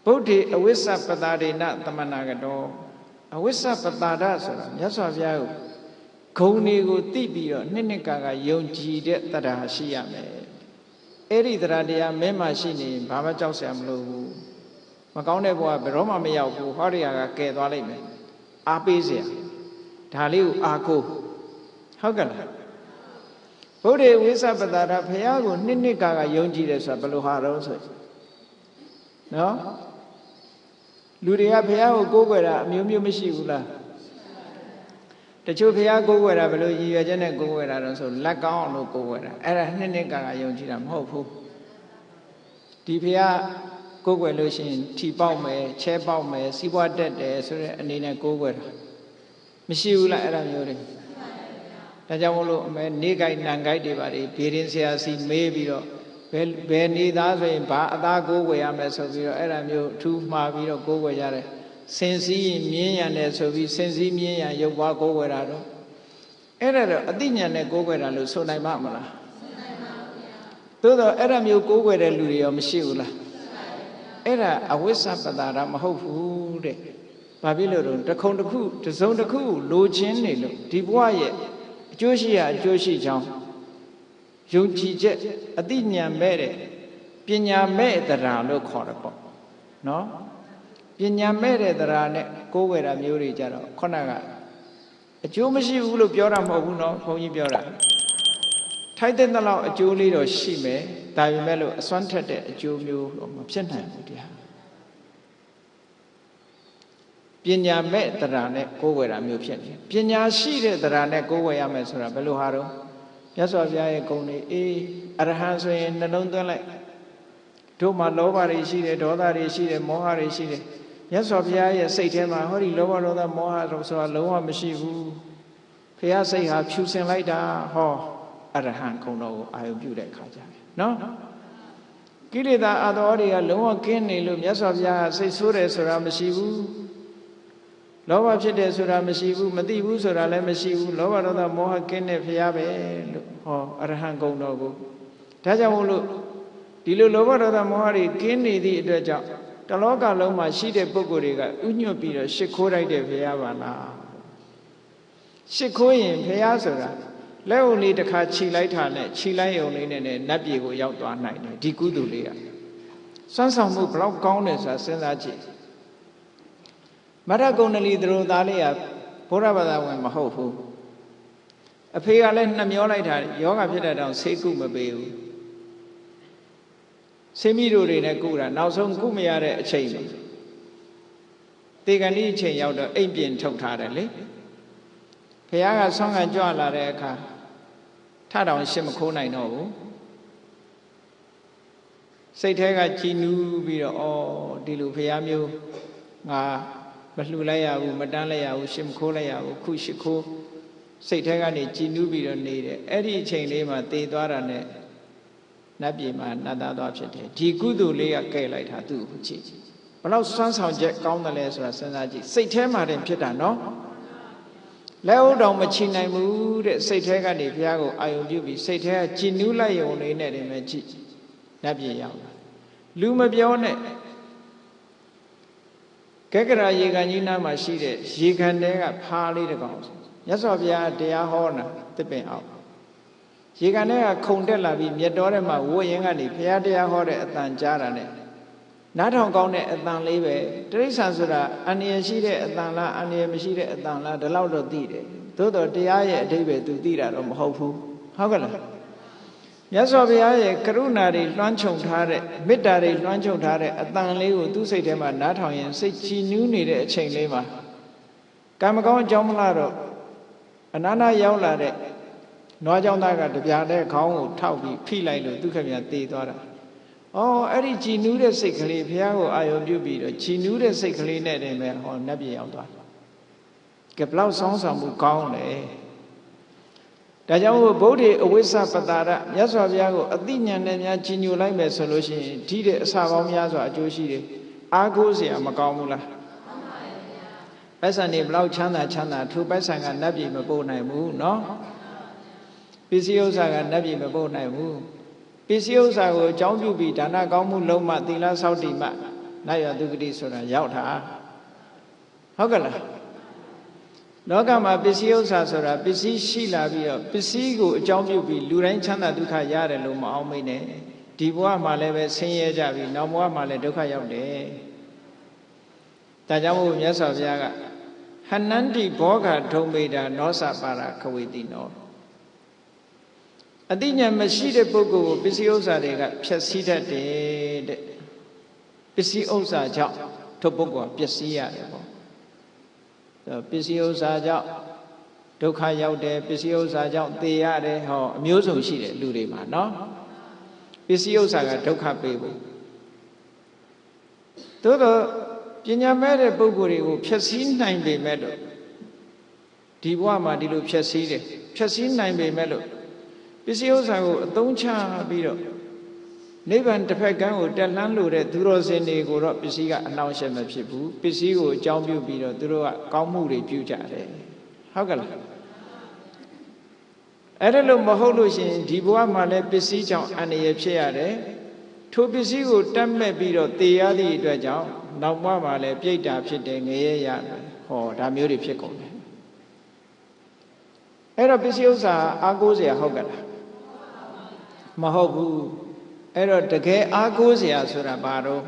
A: ဗုဒ္ဓေအဝိစ္စပတာဒေနသမဏဂတောအဝိစ္စပတာဒဆိုတာမြတ်စွာဘုရားကိုဂုဏ်တွေကိုသိပြီးတော့နှစ်ကာယုံကြည်တဲ့တရားရှိရမယ်အဲ့ဒီတရားတရားမင်းမှရှိနေရင်ဘာမှကြောက်စရာမလိုဘူးမကောင်းတဲ့ဘဝဘယ်တော့မှမရောက်ဘူးဟောတရားကကယ်သွားလိုက်မယ်အားပေးเสียဒါလေးကိုအားကိုဟုတ်ကဲ့လားဗုဒ္ဓေဝိသပတာဒဘုရားကိုနှစ်ကာယုံကြည်တယ်ဆိုတာဘယ်လိုဟာတော့ဆိုနော်လူတွေကဘုရားကိုကိုးကွယ်တာအမျိုးမျိုးမရှိဘူးလားတချို့ဘုရားကိုးကွယ်တာဘယ်လိုရည်ရွယ်ချက်နဲ့ကိုးကွယ်တာတော့ဆိုလက်ကောင်းအောင်လို့ကိုးကွယ်တာအဲ့ဒါနှစ်ကာယုံကြည်တာမဟုတ်ဘူးဒီဘုရားကိုးကွယ်လို့ရှိရင်ထီပေါက်မယ်ချဲပေါက်မယ်စီးပွားတက်တယ်ဆိုတဲ့အနေနဲ့ကိုးကွယ်တာမရှိဘူးလားအဲ့ဒါမျိုးတွေဒါကြောင့်မို့လို့အမေနေကြိုက်နံကြိုက်တွေပါလေဘေးရင်ဆရာစီမေးပြီးတော့ဘယ်နေသားဆိုရင်ဘာအသားကိုးကွယ်ရမယ်ဆိုပြီးတော့အဲ့ဒါမျိုးထူးမှားပြီးတော့ကိုးကွယ်ကြတယ်စင်စည်းမြင်းရံတယ်ဆိုပြီးစင်စည်းမြင်းရံရုပ်ပွားကိုးကွယ်တာတော့အဲ့ဒါတော့အတိညာနဲ့ကိုးကွယ်တာလို့ဆိုနိုင်မှာမလားဆိုနိုင်ပါဘူးဗျာသို့တော့အဲ့ဒါမျိုးကိုးကွယ်တဲ့လူတွေရောမရှိဘူးလားအဲ့ဒါအဝိစ္စပတာရမဟုတ်ဘူးတဲ့ဘာဖြစ်လို့တော့တခုံတစ်ခုတစုံတစ်ခုလိုချင်နေလို့ဒီဘဝရဲ့အကျိုးရှိရာအကျိုးရှိကြောင်းယုံကြည်ချက်အတိညာမဲ့တဲ့ပညာမဲ့တရားလို့ခေါ်တယ်ပေါ့နော်ပညာမဲ့တဲ့တရားနဲ့ကိုးကွယ်တာမျိုးတွေကြတော့ခုနကအကျိုးမရှိဘူးလို့ပြောတာမဟုတ်ဘူးနော်ဘုန်းကြီးပြောတာထိုက်တဲ့လောက်အကျိုးလေးတော့ရှိမယ်ဒါပေမဲ့လို့အစွမ်းထက်တဲ့အကျိုးမျိုးတော့မဖြစ်နိုင်ဘူးတရားပညာမဲ့တရားနဲ့ကိုးကွယ်တာမျိုးဖြစ်နေပညာရှိတဲ့တရားနဲ့ကိုးကွယ်ရမယ်ဆိုတာဘယ်လိုဟာတော့မြတ်စွာဘုရားရဲ့ဂုဏ်တွေအေးအရဟံဆိုရင်နှလုံးသွင်းလိုက်တို့မှာလောဘတွေရှိတယ်ဒေါသတွေရှိတယ်မောဟတွေရှိတယ်မြတ်စွာဘုရားရဲ့စိတ်ထဲမှာဟောဒီလောဘဒေါသမောဟတို့ဆိုတာလုံးဝမရှိဘူးဘုရားစိတ်ဟာဖြူစင်လိုက်တာဟောအရဟံဂုဏ်တော်ကိုအာရုံပြုတဲ့အခါကျတယ်နော်ကိလေသာအသောတွေကလုံးဝကင်းနေလို့မြတ်စွာဘုရားစိတ်ဆိုးတယ်ဆိုတာမရှိဘူးလောဘဖြစ်တယ်ဆိုတာမရှိဘူးမသိဘူးဆိုတာလည်းမရှိဘူးလောဘဒေါသမောဟကင်းတဲ့ဘုရားပဲလို့ဟောအရဟံဂုဏ်တော်ကိုဒါကြောင့်မို့လို့ဒီလိုလောဘဒေါသမောဟတွေကင်းနေသည့်အတွက်ကြောင့်တလောကလုံးမှာရှိတဲ့ပုဂ္ဂိုလ်တွေကဥညွတ်ပြီးတော့ရှ िख ိုးလိုက်တဲ့ဘုရားပါလားရှ िख ိုးရင်ဘုရားဆိုတာလက်ုံလေးတစ်ခါခြိလိုက်တာနဲ့ခြိလိုက်ုံလေးနဲ့နတ်ပြည်ကိုရောက်သွားနိုင်တယ်ဒီကုသိုလ်လေးကစွမ်းဆောင်မှုဘလောက်ကောင်းတယ်ဆိုတာစဉ်းစားကြည့်မရဂုဏလီသူတို့သားလေးကဘုရားဘာသာဝင်မဟုတ်ဘူးအဖေကလည်းနှမျောလိုက်တာယောဂဖြစ်တဲ့တောင်ဆေးကုမပေးဘူး ဆေးမိတို့တွေနဲ့ကုတာနောက်ဆုံးကုမရတဲ့အချိန်မှာတေကန်ဒီအချိန်ရောက်တော့အိမ်ပြင်ထုတ်ထားတယ်လေဘုရားကဆောင်းကန်ကြွလာတဲ့အခါထတောင်ရှစ်မခိုးနိုင်တော့ဘူးစိတ်ထဲကကြည်နူးပြီးတော့ဩဒီလိုဘုရားမျိုးငါမလှူလိုက်ရဘူးမတန်းလိုက်ရဘူးရှစ်မခိုးလိုက်ရဘူးခုရှစ်ခိုးစိတ်ထဲကနေကြည်နူးပြီးတော့နေတယ်အဲ့ဒီအချိန်လေးမှာတည်သွားတာနဲ့နတ်ပြည်မှာနတ်သားသွားဖြစ်တယ်ဒီကုသိုလ်လေးကကဲလိုက်တာသူ့ကိုကြည့်ဘလောက်စွမ်းဆောင်ချက်ကောင်းတယ်လဲဆိုတာစဉ်းစားကြည့်စိတ်ထဲမှာတင်ဖြစ်တာနော်လက်ဟုတ်တော်မချီနိုင်ဘူးတဲ့စိတ်ထဲကနေဘုရားကိုအာယုံပြုပြီးစိတ်ထဲကကြည်နူးလိုက်ရုံလေးနဲ့တင်ပဲကြည့်နတ်ပြည်ရောက်လာလူမပြောနဲ့ကက္ကရာရေကန်ကြီးနားမှာရှိတဲ့ရေကန်ထဲကဖားလေးတစ်ကောင်မြတ်စွာဘုရားတရားဟောတာတစ်ပင်အောင်ရေကန်ထဲကခုန်တက်လာပြီးမြတ်တော်ထဲမှာဝိုးရင်ကနေဘုရားတရားဟောတဲ့အတန်ကြားတာနဲ့နားထောင်ကောင်းတဲ့အတန်လေးပဲတိရစ္ဆာန်ဆိုတာအန္တရာယ်ရှိတဲ့အတန်လားအန္တရာယ်မရှိတဲ့အတန်လားဒီလောက်တော့သိတယ်သို့တော့တရားရဲ့အဓိပ္ပာယ်သူသိတာတော့မဟုတ်ဘူးဟုတ်ကဲ့လားမြတ်စွာဘုရားရဲ့ကရုဏာတွေလွှမ်းခြုံထားတဲ့မေတ္တာတွေလွှမ်းခြုံထားတဲ့အတန်လေးကိုသူ့စိတ်ထဲမှာနားထောင်ရင်စိတ်ကြည်နူးနေတဲ့အချိန်လေးမှာကံမကောင်းအကြောင်းမလားတော့အနာနာရောက်လာတဲ့နွားကြောင့်သားကတပြားတဲ့ခေါင်းကိုထောက်ပြီးဖိလိုက်လို့သူခမရတေးသွားတာအဲ့ဒီကြည်နူးတဲ့စိတ်ကလေးဘုရားကိုအာရုံပြုပြီးတော့ကြည်နူးတဲ့စိတ်ကလေးနဲ့တည်းပဲနတ်ပြည်ရောက်သွားကဲဘလောက်ဆောင်းဆောင်မှုကောင်းလဲဒါကြောင့်ဗုဒ္ဓအဝိဇ္ဇပတာရမြတ်စွာဘုရားကိုအသိဉာဏ်နဲ့များကြီးညိုလိုက်မယ်ဆိုလို့ရှိရင်ဒီတဲ့အစာပေါင်းများစွာအကျိုးရှိတယ်အားကိုးစရာမကောင်းဘူးလားမှန်ပါဗျာပိုက်ဆံနေဘလောက်ချမ်းသာထိုပိုက်ဆံကနတ်ပြည်မပို့နိုင်ဘူးเนาะပစ္စည်းဥစ္စာကနတ်ပြည်မပို့နိုင်ဘူးပစ္စည်းဥစ္စာကိုအကြောင်းပြုပြီးဒါနကောင်းမှုလုံးမှသီလဆောက်တည်မှနတ်ရသူဂတိဆိုတာရောက်တာဟုတ်ကဲ့လားလောကမှာပစ္စည်းဥစ္စာဆိုတာပစ္စည်းရှိလာပြီးတော့ပစ္စည်းကိုအကြောင်းပြုပြီးလူတိုင်းချမ်းသာဒုက္ခရတယ်လို့မအောင်မိနဲ့ဒီဘဝမှာလည်းပဲဆင်းရဲကြပြီးနောက်ဘဝမှာလည်းဒုက္ခရောက်တယ်ဒါကြောင့်မို့မြတ်စွာဘုရားကဟနန္တိဘောဂဒုံမေတာနောစပါရခဝေတိနောအတိညာမရှိတဲ့ပုဂ္ဂိုလ်ကိုပစ္စည်းဥစ္စာတွေကဖျက်ဆီးတတ်တယ်တဲ့ပစ္စည်းဥစ္စာကြောင့်ထိုပုဂ္ဂိုလ်ကပျက်စီးရတယ်ပေါ့ပစ္စည်းဥစ္စာကြောင့်ဒုက္ခရောက်တယ်ပစ္စည်းဥစ္စာကြောင့်သေရတယ်ဟောအမျိုးစုံရှိတယ်လူတွေမှာနော်ပစ္စည်းဥစ္စာကဒုက္ခပေးဖို့သို့တော့ပညာမဲ့တဲ့ပုဂ္ဂိုလ်တွေကိုဖျက်ဆီးနိုင်ပေမဲ့လို့ဒီဘဝမှာဒီလိုဖျက်ဆီးတယ်ဖျက်ဆီးနိုင်ပေမဲ့လို့ပစ္စည်းဥစ္စာကိုအသုံးချပြီးတော့နိဗ္ဗာန်တစ်ဖက်ကန်းကိုတက်လှမ်းလို့တဲ့သူတော်စင်တွေကိုတော့ပစ္စည်းကအနှောင့်အယှက်မဖြစ်ဘူးပစ္စည်းကိုအကြောင်းပြုပြီးတော့သူတို့ကကောင်းမှုတွေပြုကြတယ်ဟုတ်ကဲ့လားအဲ့ဒါလို့မဟုတ်လို့ရှိရင်ဒီဘဝမှာလည်းပစ္စည်းကြောင့်အန္တရာယ်ဖြစ်ရတယ်ထိုပစ္စည်းကိုတတ်မဲ့ပြီးတော့တေရသည့်အတွက်ကြောင့်နောက်ဘဝမှာလည်းပြိတ္တာဖြစ်တယ်ငရဲရတယ်ဟောဒါမျိုးတွေဖြစ်ကုန်တယ်အဲ့တော့ပစ္စည်းဥစ္စာအားကိုးစရာဟုတ်ကဲ့လားမဟုတ်ဘူးအဲ့တော့တကယ်အားကိုးစရာဆိုတာဘာတော့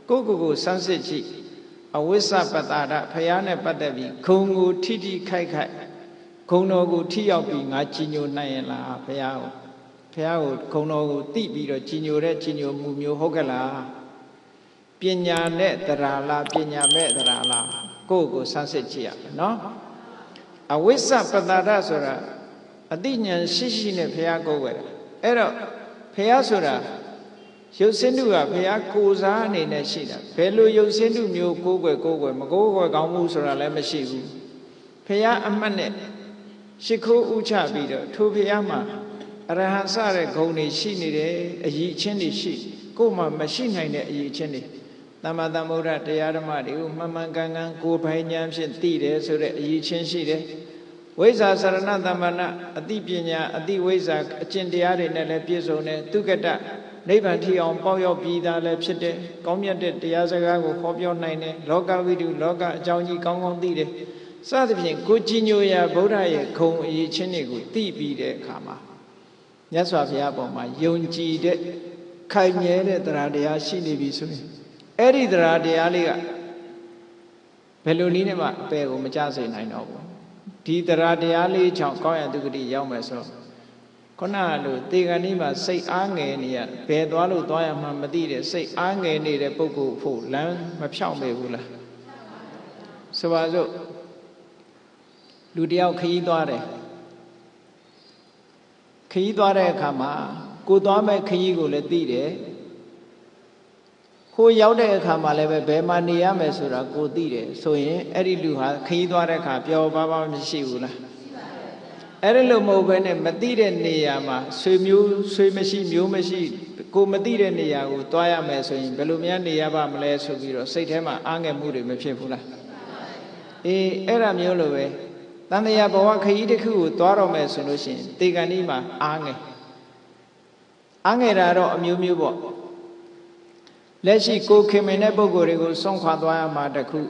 A: ကိုယ့်ကိုယ်စမ်းစစ်ကြည့်အဝိဇ္ဇပတာရဖရာနဲ့ပတ်သက်ပြီးဂုံကိုထိထိခိုက်ခိုက်ဂုံတော်ကိုထိရောက်ပြီးငါကြီးညိုနိုင်ရင်လားဖရာကိုဂုံတော်ကိုသိပြီးတော့ကြီးညိုတဲ့ကြီးညိုမှုမျိုးဟုတ်ကဲ့လားပညာနဲ့တရာလားပညာမဲ့တရာလားကိုယ့်ကိုစမ်းစစ်ကြည့်ရမယ်နော်အဝိဇ္ဇပတာရဆိုတာအတိညာဏ်ရှိနဲ့ဖရာကိုယ်ွယ်အဲ့တော့ဖရာဆိုတာရုပ်စင်းတုကဘုရားကိုယ်စားအနေနဲ့ရှိတာဘယ်လိုရုပ်စင်းတုမျိုးကိုယ်ွယ်မကိုယ်ွယ်ကောင်းမှုဆိုတာလည်းမရှိဘူးဘုရားအမှတ်နဲ့ရှိခိုးဥချပြီးတော့ထိုဘုရားမှာအရဟံစတဲ့ဂုဏ်တွေရှိနေတယ်အရည်အချင်းတွေရှိကိုယ်မှမရှိနိုင်တဲ့အရည်အချင်းတွေသမ္မာသမ္ဗုဒ္ဓတရားဓမ္မတွေကိုမှန်မှန်ကန်ကန်ကိုယ်ပိုင်ဉာဏ်ဖြင့်သိတယ်ဆိုတဲ့အရည်အချင်းရှိတယ်ဝိဇ္ဇာစရဏသမ္မနာအတိပညာအတိဝိဇ္ဇာအကျင့်တရားတွေနဲ့လည်းပြည့်စုံတယ်သူကတနိဗ္ဗာန်ထီအောင်ပေါရောက်ပြီးသားလည်းဖြစ်တယ်ကောင်းမြတ်တဲ့တရားစကားကိုဟောပြောနိုင်တယ်လောကဝိတုလောကအကြောင်းကြီးကောင်းကောင်းသိတယ်စသဖြင့်ကိုကြည်ညိုရာဗုဒ္ဓရဲ့ခုံအရေးချင်းတွေကိုသိပြီးတဲ့အခါမှာမြတ်စွာဘုရားပေါ်မှာယုံကြည်တဲ့ခိုင်မြဲတဲ့တရားတရားရှိနေပြီဆိုရင်အဲ့ဒီတရားတရားလေးကဘယ်လိုနည်းနဲ့မှအပယ်ကိုမကြစေနိုင်တော့ဘူးဒီတရားတရားလေးကြောင့်ကောင်းရသူဂတိရောက်မယ်ဆို ခုနကလိုတေဂန်ဒီမှာစိတ်အားငယ်နေရဘယ်သွားလို့သွားရမှမသိတဲ့စိတ်အားငယ်နေတဲ့ပုဂ္ဂိုလ်ဖို့လမ်းမဖြောင့်မိဘူးလားဆိုပါစို့လူတယောက်ခရီးသွားတယ်ခရီးသွားတဲ့အခါမှာကိုသွားမဲ့ခရီးကိုလည်းသိတယ်ကိုရောက်တဲ့အခါမှာလည်းပဲဘယ်မှာနေရမယ်ဆိုတာကိုသိတယ်ဆိုရင်အဲ့ဒီလူဟာခရီးသွားတဲ့အခါပျော်ပါပါမရှိဘူးလားအဲ့ဒီလိုမဟုတ်ဘဲနဲ့မသိတဲ့နေရာမှာဆွေမရှိမျိုးမရှိကိုမသိတဲ့နေရာကိုသွားရမယ်ဆိုရင်ဘယ်လိုများနေရပါမလဲဆိုပြီးတော့စိတ်ထဲမှာအားငယ်မှုတွေမဖြစ်ဘူးလားအေးအဲ့ဒါမျိုးလိုပဲတန်တရားဘဝခရီးတစ်ခုကိုသွားတော့မယ်ဆိုလို့ရှိရင်တေဂန်ဒီမှာအားငယ်တာတော့အမျိုးမျိုးပေါ့လက်ရှိကိုခင်မင်တဲ့ပုဂ္ဂိုလ်တွေကိုစွန့်ခွာသွားရမှာတခု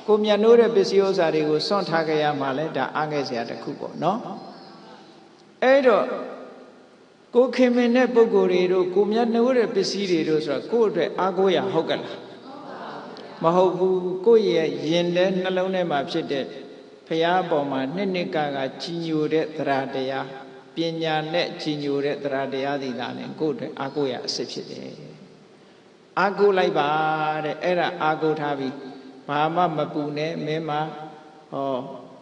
A: ကိုမြတ်နိုးတဲ့ပစ္စည်းဥစ္စာတွေကိုစွန့်ထားကြရမှာလဲဒါအားငယ်စရာတခုပေါ့နော်အဲ့တော့ကိုခင်မင်တဲ့ပုဂ္ဂိုလ်တွေတို့ကိုမြတ်နိုးတဲ့ပစ္စည်းတွေတို့ဆိုတာကိုယ့်အတွက်အားကိုးရဟုတ်ကလားမဟုတ်ဘူးကိုယ့်ရဲ့ရင်ထဲနှလုံးထဲမှာဖြစ်တဲ့ဘုရားပေါ်မှာနှစ်ကကြီးညိုတဲ့သရတရားပညာနဲ့ကြီးညိုတဲ့သရတရားသည်သာလည်းကိုယ့်အတွက်အားကိုးရအစစ်ဖြစ်တယ်အားကိုးလိုက်ပါတဲ့အဲ့ဒါအားကိုးထားပြီးဘာမှမပူနဲ့မင်းမဟော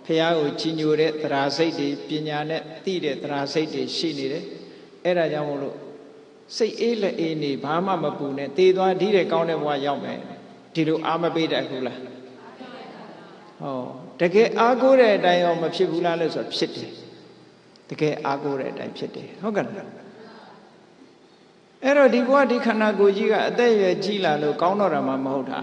A: ဘုရားကိုကြီးညိုတဲ့သရစိတ်တွေပညာနဲ့သိတဲ့သရစိတ်တွေရှိနေတယ်အဲ့ဒါကြောင့်မို့လို့စိတ်အေးလက်အေးနေဘာမှမပူနဲ့တေးသွားဒီတဲ့ကောင်းတဲ့ဘဝရောက်မယ်ဒီလိုအားမပေးတတ်ဘူးလားဟောတကယ်အားကိုးတဲ့အတိုင်းရောမဖြစ်ဘူးလားလို့ဆိုဖြစ်တယ်တကယ်အားကိုးတဲ့အတိုင်းဖြစ်တယ်ဟုတ်ကဲ့လားအဲ့တော့ဒီဘဝဒီခန္ဓာကိုယ်ကြီးကအသက်အရွယ်ကြီးလာလို့ကောင်းတော့တာမှမဟုတ်တာ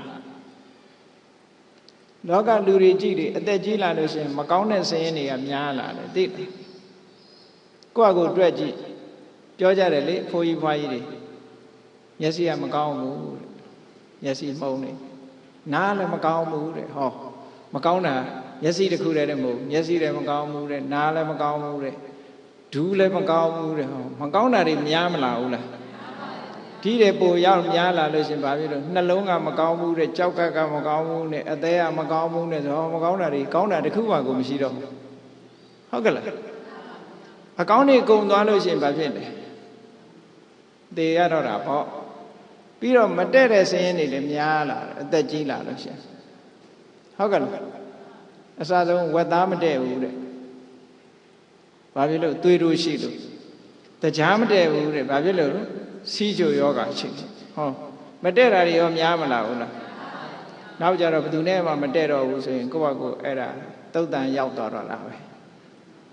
A: လောကလူတွေကြည့်တယ်အသက်ကြီးလာလို့ရှိရင်မကောင်းတဲ့စရင်းတွေကများလာတယ်သိလားကိုယ့်အကိုတွေ့ကြည့်ပြောကြတယ်လေဖိုးကြီးဖွားကြီးတွေမျက်စိကမကောင်းဘူးတဲ့မျက်စိမှုံနေနားလည်းမကောင်းဘူးတဲ့ဟောမကောင်းတာမျက်စိတစ်ခုတည်းတည်းမဟုတ်မျက်စိလည်းမကောင်းဘူးတဲ့နားလည်းမကောင်းဘူးတဲ့ဒူးလည်းမကောင်းဘူးတဲ့ဟောမကောင်းတာတွေများမလားဘူးလားဒီတဲ့ပိုရောက်များလာလို့ရှင်ဘာဖြစ်လို့နှလုံးကမကောင်းဘူးတဲ့ကြောက်ကမကောင်းဘူးနဲ့အသေးကမကောင်းဘူးနဲ့ဆိုမကောင်းတာတွေကောင်းတာတစ်ခုမှကိုမရှိတော့ဟုတ်ကဲ့လားအကောင်းတွေကုန်သွားလို့ရှင်ဘာဖြစ်လဲသေရတော့တာပေါ့ပြီးတော့မတက်တဲ့ဆင်းရဲတွေလည်းများလာတယ်အသက်ကြီးလာလို့ရှင်ဟုတ်ကဲ့လားအစားဆုံးဝက်သားမတည့်ဘူးတဲ့ဘာဖြစ်လို့သွေးတို့ရှိလို့တရားမတည့်ဘူးတဲ့ဘာဖြစ်လို့စီးကြိုယောဂရှိတယ်ဟောမတည့်တာတွေရောများမလားဘူးလားနောက်ကြတော့ဘယ်သူနဲ့မှမတည့်တော့ဘူးဆိုရင်ကိုယ့်ဘက်ကိုအဲ့ဒါသုတ်တန်ရောက်တော့တာပဲ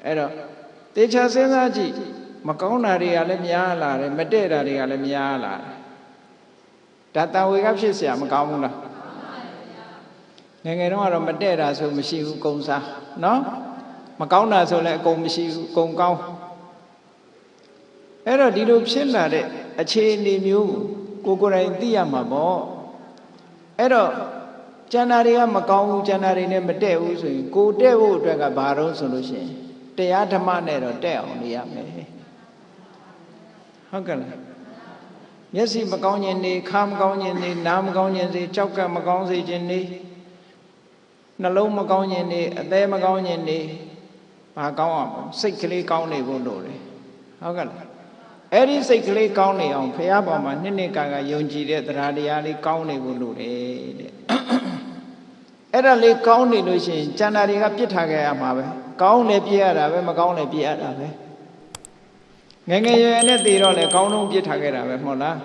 A: အဲ့တော့တေချာစဉ်းစားကြည့်မကောင်းတာတွေကလည်းများလာတယ်မတည့်တာတွေကလည်းများလာတယ်ဒါတန်ဝေကဖြစ်เสียမကောင်းဘူးလားငယ်ငယ်တော့ကတော့မတည့်တာဆိုမရှိဘူးကုံစားနော်မကောင်းတာဆိုလည်းအကုန်မရှိဘူးကုံကောင်းအဲ့တော့ဒီလိုဖြစ်လာတဲ့အခြေအနေမျိုးကိုယ်တိုင်သိရမှာပေါ့အဲ့တော့ကျန်တာတွေကမကောင်းဘူးကျန်တာတွေနဲ့မတည့်ဘူးဆိုရင်ကိုယ်တည့်ဖို့အတွက်ကဘာတော့ဆိုလို့ရှိရင်တရားဓမ္မနဲ့တော့တည့်အောင်နေရမယ်ဟုတ်ကဲ့လားမျက်စိမကောင်းခြင်းနေခါမကောင်းခြင်းနေနားမကောင်းခြင်းစေကြောက်ကမကောင်းစေခြင်းနေနှလုံးမကောင်းခြင်းနေအသေးမကောင်းခြင်းနေဘာကောင်းအောင်စိတ်ကလေးကောင်းနေဖို့လိုတယ်ဟုတ်ကဲ့လားအဲ့ဒီစိတ်ကလေးကောင်းနေအောင်ဘုရားပေါ်မှာနှစ်ကယုံကြည်တဲ့တရားတရားလေးကောင်းနေဖို့လိုတယ်တဲ့အဲ့ဒါလေးကောင်းနေလို့ရှိရင်ကျန်တာတွေကပြစ်ထားခဲ့ရမှာပဲကောင်းလည်းပြစ်ရတာပဲမကောင်းလည်းပြစ်ရတာပဲငယ်ငယ်ရွယ်နဲ့တည်တော့လေကောင်းတော့ပြစ်ထားခဲ့တာပဲမဟုတ်လား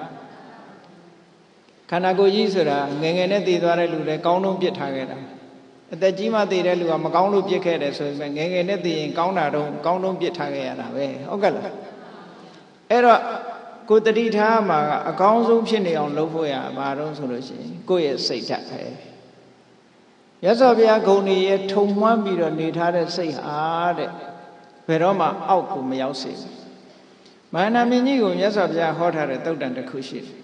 A: ခန္ဓာကိုယ်ကြီးဆိုတာငယ်ငယ်နဲ့တည်သွားတဲ့လူလည်းကောင်းတော့ပြစ်ထားခဲ့တာအသက်ကြီးမှတည်တဲ့လူကမကောင်းလို့ပြစ်ခဲ့တယ်ဆိုရင်ငယ်ငယ်နဲ့တည်ရင်ကောင်းတာတော့ကောင်းတော့ပြစ်ထားခဲ့ရတာပဲဟုတ်ကဲ့လားအဲ့တော့ကိုယ်တတိထားမှာကအကောင်းဆုံးဖြစ်နေအောင်လုပ်ဖို့ရဘာတော့ဆိုလို့ရှိရင်ကိုယ့်ရဲ့စိတ်ဓာတ်ပဲရသော်ဘုရားဂုဏ်တွေရဲ့ထုံမှန်းပြီးတော့နေထားတဲ့စိတ်ဟာတဲ့ဘယ်တော့မှအောက်ကိုမရောက်စေဘူးမဟာနာမင်းကြီးကိုမြတ်စွာဘုရားဟောထားတဲ့သုတ်တန်တစ်ခုရှိတယ်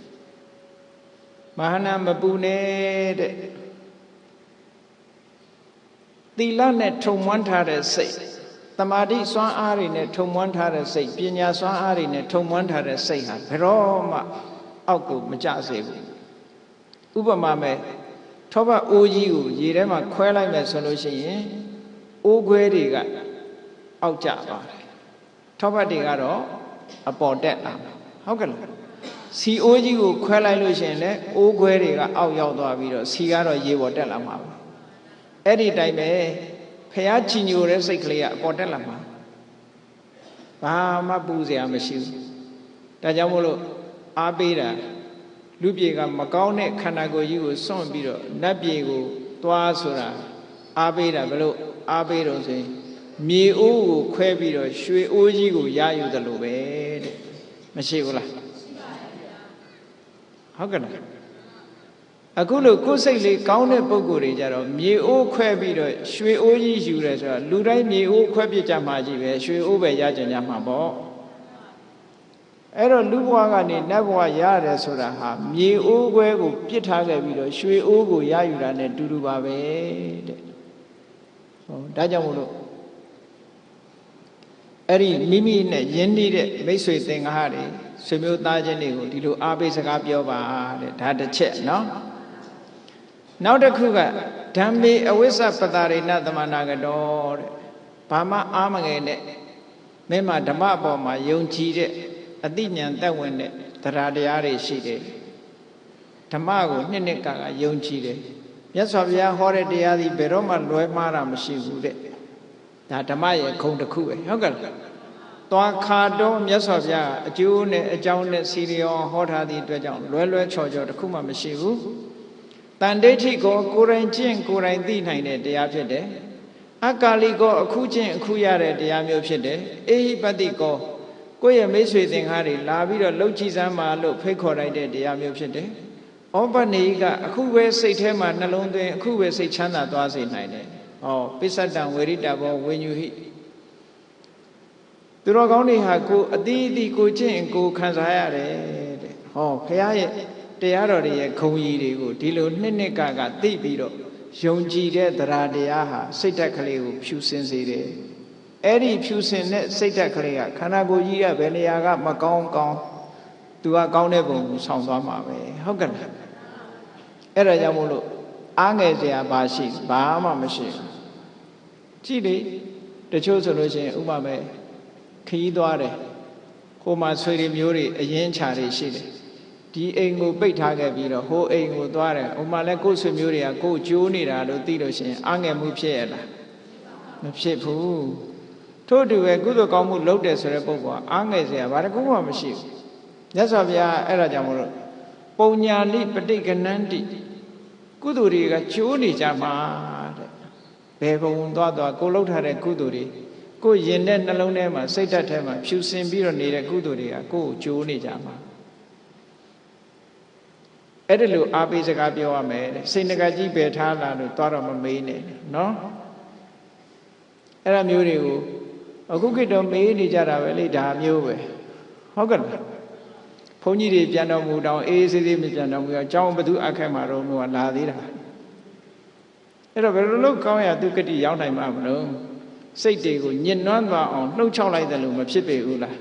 A: မဟာနာမပူနဲ့တဲ့သီလနဲ့ထုံမှန်းထားတဲ့စိတ်သမာဓိစွမ်းအားတွေနဲ့ထုံမှန်းထားတဲ့စိတ်ပညာစွမ်းအားတွေနဲ့ထုံမှန်းထားတဲ့စိတ်ဟာဘယ်တော့မှအောက်ကိုမကျစေဘူးဥပမာမဲ့ထောပတ်အိုးကြီးကိုရေထဲမှာခွဲလိုက်မယ်ဆိုလို့ရှိရင်အိုးခွဲတွေကအောက်ကျသွားတယ် ထောက်ပတ်တွေကတော့အပေါ်တက်လာဟုတ်ကဲ့လားစီအိုးကြီးကိုခွဲလိုက်လို့ရှိရင်လည်းအိုးခွဲတွေကအောက်ရောက်သွားပြီးတော့စီကတော့ရေပေါ်တက်လာမှာပဲအဲ့ဒီတိုင်းပဲဖះချီညိုတဲ့စိတ်ကလေးကအပေါ်တက်လာမှာဘာမှပူစရာမရှိဘူးဒါကြောင့်မို့လို့အားပေးတာလူပြေကမကောင်းတဲ့ခန္ဓာကိုယ်ကြီးကိုစွန့်ပြီးတော့နတ်ပြေကိုသွားဆိုတာအားပေးတာဘလို့အားပေးတော့ဆိုရင်မြေအိုးကိုခွဲပြီးတော့ရွှေအိုးကြီးကိုရယူသလိုပဲတဲ့မရှိဘူးလားဟုတ်ကဲ့လားအခုလို့ကိုယ်စိတ်လေးကောင်းတဲ့ပုံကိုယ်တွေကြတော့မြေအိုးခွဲပြီးတော့ရွှေအိုးကြီးယူတယ်ဆိုတော့လူတိုင်းမြေအိုးခွဲပြကြမှာကြီးပဲရွှေအိုးပဲရကြကြမှာပေါ့အဲ့တော့လူဘဝကနေနတ်ဘဝရတယ်ဆိုတာဟာမြေအိုးခွဲကိုပြစ်ထားခဲ့ပြီးတော့ရွှေအိုးကိုရယူတာနဲ့တူတူပါပဲတဲ့ဟောဒါကြောင့်မို့လို့အဲ့ဒီမိမိနဲ့ယဉ်နေတဲ့မိတ်ဆွေသင်္ဃာတွေဆွေမျိုးသားချင်းတွေကိုဒီလိုအားပေးစကားပြောပါတဲ့ဒါတစ်ချက်နော်နောက်တစ်ခုကဓမ္မေအဝိဇ္ဇပတာရိဏသမနာကတော်တဲ့ဘာမှအားမငယ်နဲ့မင်းမဓမ္မအပေါ်မှာယုံကြည်တဲ့အသိဉာဏ်သက်ဝင်တဲ့တရားတရားတွေရှိတယ်ဓမ္မကိုနှစ်ကယုံကြည်တယ်မြတ်စွာဘုရားဟောတဲ့တရားသည်ဘယ်တော့မှလွဲမှားတာမရှိဘူးတဲ့ဒါဓမ္မရဲ့ခုံတစ်ခုပဲဟုတ်ကဲ့သွားခါတော့မြတ်စွာဘုရားအကျိုးနဲ့အကြောင်းနဲ့စီလျော်ဟောထားသည့်အတွက်ကြောင့်လွဲချော်တစ်ခုမှမရှိဘူးတန်ဒိဋ္ဌိကိုကိုယ်တိုင်ကျင့်ကိုယ်တိုင်သိနိုင်တဲ့တရားဖြစ်တယ်အကာလိကိုအခုကျင့်အခုရတဲ့တရားမျိုးဖြစ်တယ်အေဟိပတိကိုကိုယ့်ရဲ့မိတ်ဆွေသင်္ဃာတွေလာပြီးတော့လှုပ်ကြည့်စမ်းပါလို့ဖိတ်ခေါ်လိုက်တဲ့တရားမျိုးဖြစ်တယ်ဩပနေကအခုပဲစိတ်ထဲမှာနှလုံးသွင်းအခုပဲစိတ်ချမ်းသာသွားစေနိုင်တယ်ဟောပစ္စတံဝေရိတဘောဝိညုဟိသူတော်ကောင်းတွေဟာကိုအတိအသီးကိုကျင့်ကိုခံစားရတယ်တဲ့ဟောဘုရားရဲ့တရားတော်တွေရဲ့ခုံကြီးတွေကိုဒီလိုနှစ်ကသိပြီးတော့ယုံကြည်တဲ့တရားတရားဟာစိတ်ဓာတ်ကလေးကိုဖြူစင်စေတယ်အဲ့ဒီဖြူစင်တဲ့စိတ်ဓာတ်ကလေးကခန္ဓာကိုယ်ကြီးကဘယ်နေရာကမကောင်းကောင်းသူကကောင်းတဲ့ပုံကိုဆောင်သွားမှာပဲဟုတ်ကဲ့လားအဲ့ဒါကြောင့်မို့လို့အားငယ်စရာဘာရှိဘာမှမရှိဘူးကြည့်လေတချို့ဆိုလို့ရှိရင်ဥပမာခရီးသွားတယ်ကိုမှဆွေတွေမျိုးတွေအရင်ချာတွေရှိတယ်ဒီအိမ်ကိုပိတ်ထားခဲ့ပြီးတော့ဟိုအိမ်ကိုသွားတယ်ဥပမာလဲကိုယ်ဆွေမျိုးတွေကကိုယ်ကြိုးနေတာလို့သိလို့ရှိရင်အားငယ်မှုဖြစ်ရလားမဖြစ်ဘူးထို့တူပဲကုသိုလ်ကောင်းမှုလုပ်တယ်ဆိုတဲ့ပုဂ္ဂိုလ်ကအားငယ်စရာဘာတစ်ခုမှမရှိဘူးမြတ်စွာဘုရားအဲ့ဒါကြောင့်မလို့ပုံညာလိပဋိကနန္တိကုသိုလ်တွေကကျိုးနေကြမှာတဲ့ဘယ်ဘုံသွားကိုလှုပ်ထားတဲ့ကုသိုလ်တွေကိုရင်တဲ့နှလုံးထဲမှာစိတ်ဓာတ်ထဲမှာဖြူစင်ပြီးတော့နေတဲ့ကုသိုလ်တွေကကိုယ်ကျိုးနေကြမှာအဲ့ဒါလို့အားပေးစကားပြောရမယ်တဲ့စိတ်ငကကြီးပဲထားလာလို့သွားတော့မမေးနဲ့နော်အဲ့ဒါမျိုးတွေကိုအခုခေတ်တော့မေးနေကြတာပဲလေဒါမျိုးပဲဟုတ်ကဲ့လားဘုန်းကြီးတွေပြန်တော်မူတောင်အေးဆေးဆေးမပြန်တော်မူတော့အကြောင်းဘသူအခက်မှာတော့မျိုးကလာသေးတာအဲ့တော့ဘယ်လိုလုပ်ကောင်းရသူကတိရောက်နိုင်မှာမလို့စိတ်တွေကိုညှဉ်းနှွမ်းသွားအောင်နှုတ်ချောက်လိုက်တယ်လို့မဖြစ်ပေဘူးလား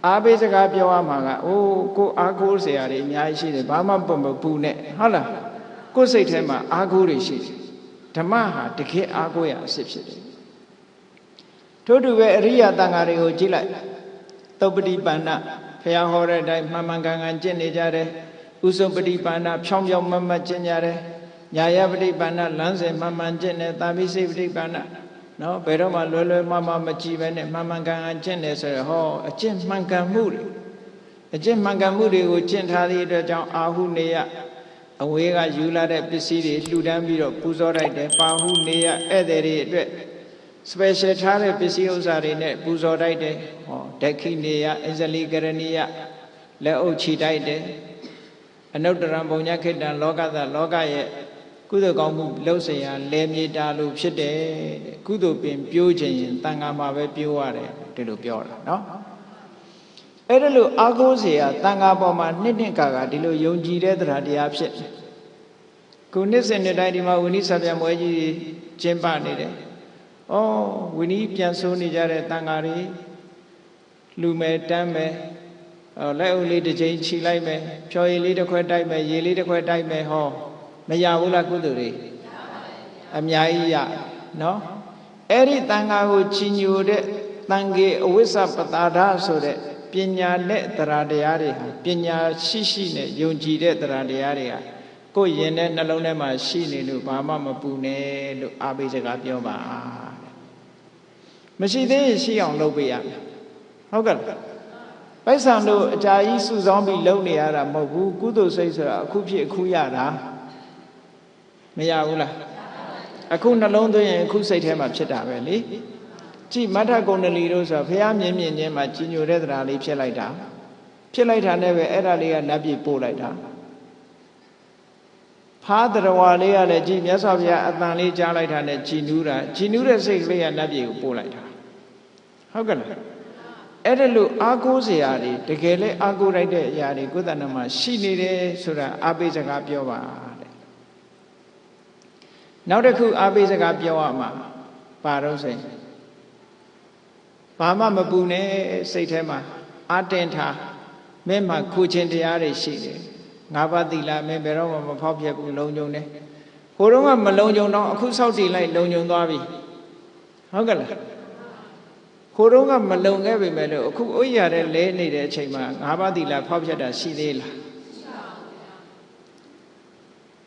A: အားပေးစကားပြောရမှာကအိုးကိုအားကိုးစရာတွေအများကြီးရှိတယ်ဘာမှမပူနဲ့ဟုတ်လားကိုယ်စိတ်ထဲမှာအားကိုးတွေရှိတယ်ဓမ္မဟာတကယ်အားကိုးရအစ်ဖြစ်တယ်ထို့တူပဲအရိယာတန်ဃာတွေကိုကြည့်လိုက်သုပ္ပတိပန္နဘုရားဟောတဲ့အတိုင်းမှန်မှန်ကန်ကန်ကျင့်နေကြတယ်ဥစုပတိပန္နဖြောင်းဖြောင်းမတ်မတ်ကျင့်ကြတယ်ညာယပတိပန္နလမ်းစဉ်မှန်မှန်ကျင့်တယ်သာမိစေပတိပန္နနော်ဘယ်တော့မှလွယ်မကြည့်ပဲနဲ့မှန်မှန်ကန်ကန်ကျင့်တယ်ဆိုရဟောအကျင့်မှန်ကန်မှုတွေအကျင့်မှန်ကန်မှုတွေကိုကျင့်ထားသည့်အတွက်ကြောင့်အာဟုနေယအဝေးကယူလာတဲ့ပစ္စည်းတွေလှူဒန်းပြီးတော့ပူဇော်လိုက်တယ်ပါဟုနေယဧည့်သည်တွေအတွက် special ထားတဲ့ပစ္စည်းဥစ္စာတွေနဲ့ပူဇော်တိုက်တယ်ဟောဒက္ခိနေယအစ္စလိကရဏီယလက်အုပ်ချီတိုက်တယ်အနုတ္တရံဘုံညခိတံလောကသလောကရဲ့ကုသိုလ်ကောင်းမှုလှုပ်เสียလဲမြေတာလို့ဖြစ်တယ်ကုသိုလ်ပင်ပြိုးခြင်းရင်တန်ခါမှာပဲပြိုးရတယ်ဒီလိုပြောတာနော်အဲ့ဒါလို့အာကိုးเสียတန်ခါပေါ်မှာနှစ်ကဒီလိုယုံကြည်တဲ့တရားတရားဖြစ်ခုနှစ်စဉ်နှစ်တိုင်းဒီမှာဝိနည်းစာပြန်ပွဲကြီးကျင်းပနေတယ်ဩဝိနည်းပြန်ဆိုးနေကြတဲ့တန်ခါတွေလူမယ်တန်းမယ်လက်အုပ်လေးတစ်ချိန်ခြိလိုက်မယ်ဖြော်ရည်လေးတစ်ခွက်တိုက်မယ်ရေလေးတစ်ခွက်တိုက်မယ်ဟောမရဘူးလားကုသိုလ်တွေအများကြီးရနော်အဲ့ဒီတန်ခါကိုချီညိုတဲ့ တန်ခေအဝိဇ္ဇပတာဒဆိုတဲ့ပညာနဲ့တရားတရားတွေဟာပညာရှိနဲ့ယုံကြည်တဲ့တရားတရားတွေကကိုယ်ရင်နဲ့နှလုံးထဲမှာရှိနေလို့ဘာမှမပူနဲ့လို့အားပေးစကားပြောပါမရှိသေးရင်ရှိအောင်လုပ်ပေးရမယ်ဟုတ်ကဲ့ပိုက်ဆံတို့အကြာကြီးစုဆောင်းပြီးလုပ်နေရတာမဟုတ်ဘူးကုသိုလ်စိတ်ဆိုတာအခုဖြစ်အခုရတာမရဘူးလားအခုနှလုံးသွင်းရင်အခုစိတ်ထဲမှာဖြစ်တာပဲလေကြည်မထကုန္ဒလီတို့ဆိုဘုရားမြင်မြင်ချင်းမှာကြီးညိုတဲ့တရားလေးဖြစ်လိုက်တာနဲ့ပဲအဲ့ဒါလေးကနတ်ပြည်ပို့လိုက်တာဖားတရဝါလေးကလည်းကြည်မြတ်စွာဘုရားအတန်လေးကြားလိုက်တာနဲ့ကြည်နူးတဲ့စိတ်ကလေးကနတ်ပြည်ကိုပို့လိုက်တာဟုတ်ကဲ့လားအဲ့ဒါလို့အာကိုးစရာတွေတကယ်လဲအာကိုးလိုက်တဲ့အရာတွေကိုယ်တဏ္ဍမှာရှိနေတယ်ဆိုတာအာပိစကားပြောပါတဲ့နောက်တစ်ခုအာပိစကားပြောရမှာပါတော့စိတ်ဘာမှမပူနဲ့စိတ်ထဲမှာအာတင်ထားမင်းမှာခုချင်းတရားတွေရှိတယ်ငါးပါးသီလမင်းဘယ်တော့မှမဖောက်ဖျက်ဘူးလုံခြုံတယ်ဟိုတော့ကမလုံခြုံတော့အခုစောက်တည်လိုက်လုံခြုံသွားပြီဟုတ်ကဲ့လားဟိုတော့ကမလုံခဲ့ပေမဲ့လို့အခုဥရတဲ့လဲနေတဲ့အချိန်မှာငါးပါးသီလဖောက်ဖျက်တာရှိသေးလား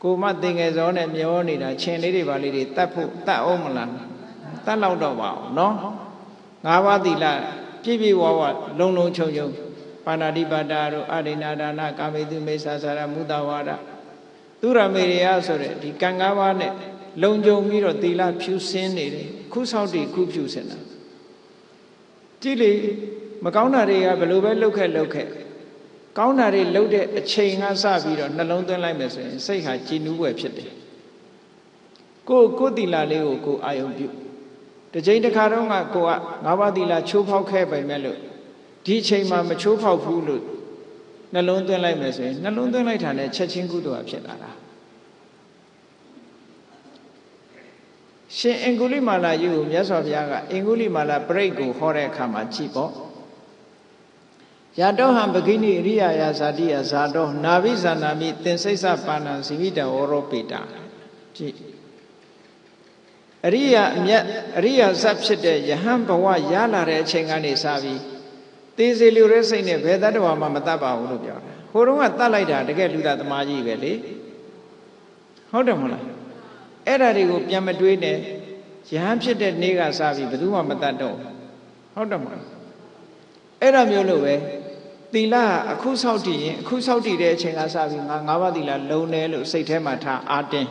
A: ကိုမသင်ငယ်စောနဲ့မျောနေတာချင်းလေးတွေပါလေးတွေတတ်အောင်မလားတတ်လောက်တော့ပါအောင်နော်ငါးပါးသီလပြည့်ပြည့်ဝဝလုံခြုံပါဏာတိပါဒတို့အဒိနာဒါနကာမေတုမေသာစာရမုဒဝါဒသူရမေရိယဆိုတဲ့ဒီကံ၅ပါးနဲ့လုံခြုံပြီးတော့သီလဖြူစင်းနေတယ်ခုဆောက်တည်ခုဖြူစင်တာကြည့်လေမကောင်းတာတွေကဘယ်လိုပဲလှုပ်ခဲ့ကောင်းတာတွေလှုပ်တဲ့အချိန်ကစပြီးတော့နှလုံးသွင်းလိုက်မယ်ဆိုရင်စိတ်ဟာကြည်နူးွယ်ဖြစ်တယ်ကိုသီလလေးကိုအာယုံပြုတစ်ချိန်တစ်ခါတော့ကိုကငါးပါးသီလချိုးဖောက်ခဲ့ပေမဲ့လို့ဒီအချိန်မှာမချိုးဖောက်ဘူးလို့နှလုံးသွင်းလိုက်မယ်ဆိုရင်နှလုံးသွင်းလိုက်တာနဲ့ချက်ချင်းကုသိုလ်ဖြစ်လာတာရှင်အင်္ဂုလိမာလာကြီးကိုမြတ်စွာဘုရားကအင်္ဂုလိမာလာပရိတ်ကိုဟောတဲ့အခါမှာကြည့်ပေါ့ယတောဟံပဂိနိအရိယာယဇာတိယဇာတောနာဘိဇာနာမိသင်္စိစပါဏံဇိဝိတဝရောပိတာကြည့်အရိယာအမြတ်အရိယာဇတ်ဖြစ်တဲ့ယဟန်ဘဝရလာတဲ့အချိန်ကနေစပြီးသေစေလူရဲစိတ်နဲ့ဘယ်တတ္တဝါမှမတတ်ပါဘူးလို့ပြောတယ်ဟိုတုန်းကတတ်လိုက်တာတကယ်လူသားသမားကြီးပဲလေဟုတ်တယ်မဟုတ်လားအဲ့ဒါတွေကိုပြန်မတွေးနဲ့ယဟန်ဖြစ်တဲ့နေ့ကစပြီးဘယ်သူမှမတတ်တော့ဟုတ်တယ်မဟုတ်လားအဲ့ဒါမျိုးလို့ပဲသီလအခုဆောက်တည်ရင်အခုဆောက်တည်တဲ့အချိန်ကစပြီးငါးပါးသီလလုံးတယ်လို့စိတ်ထဲမှာထားအာတင်း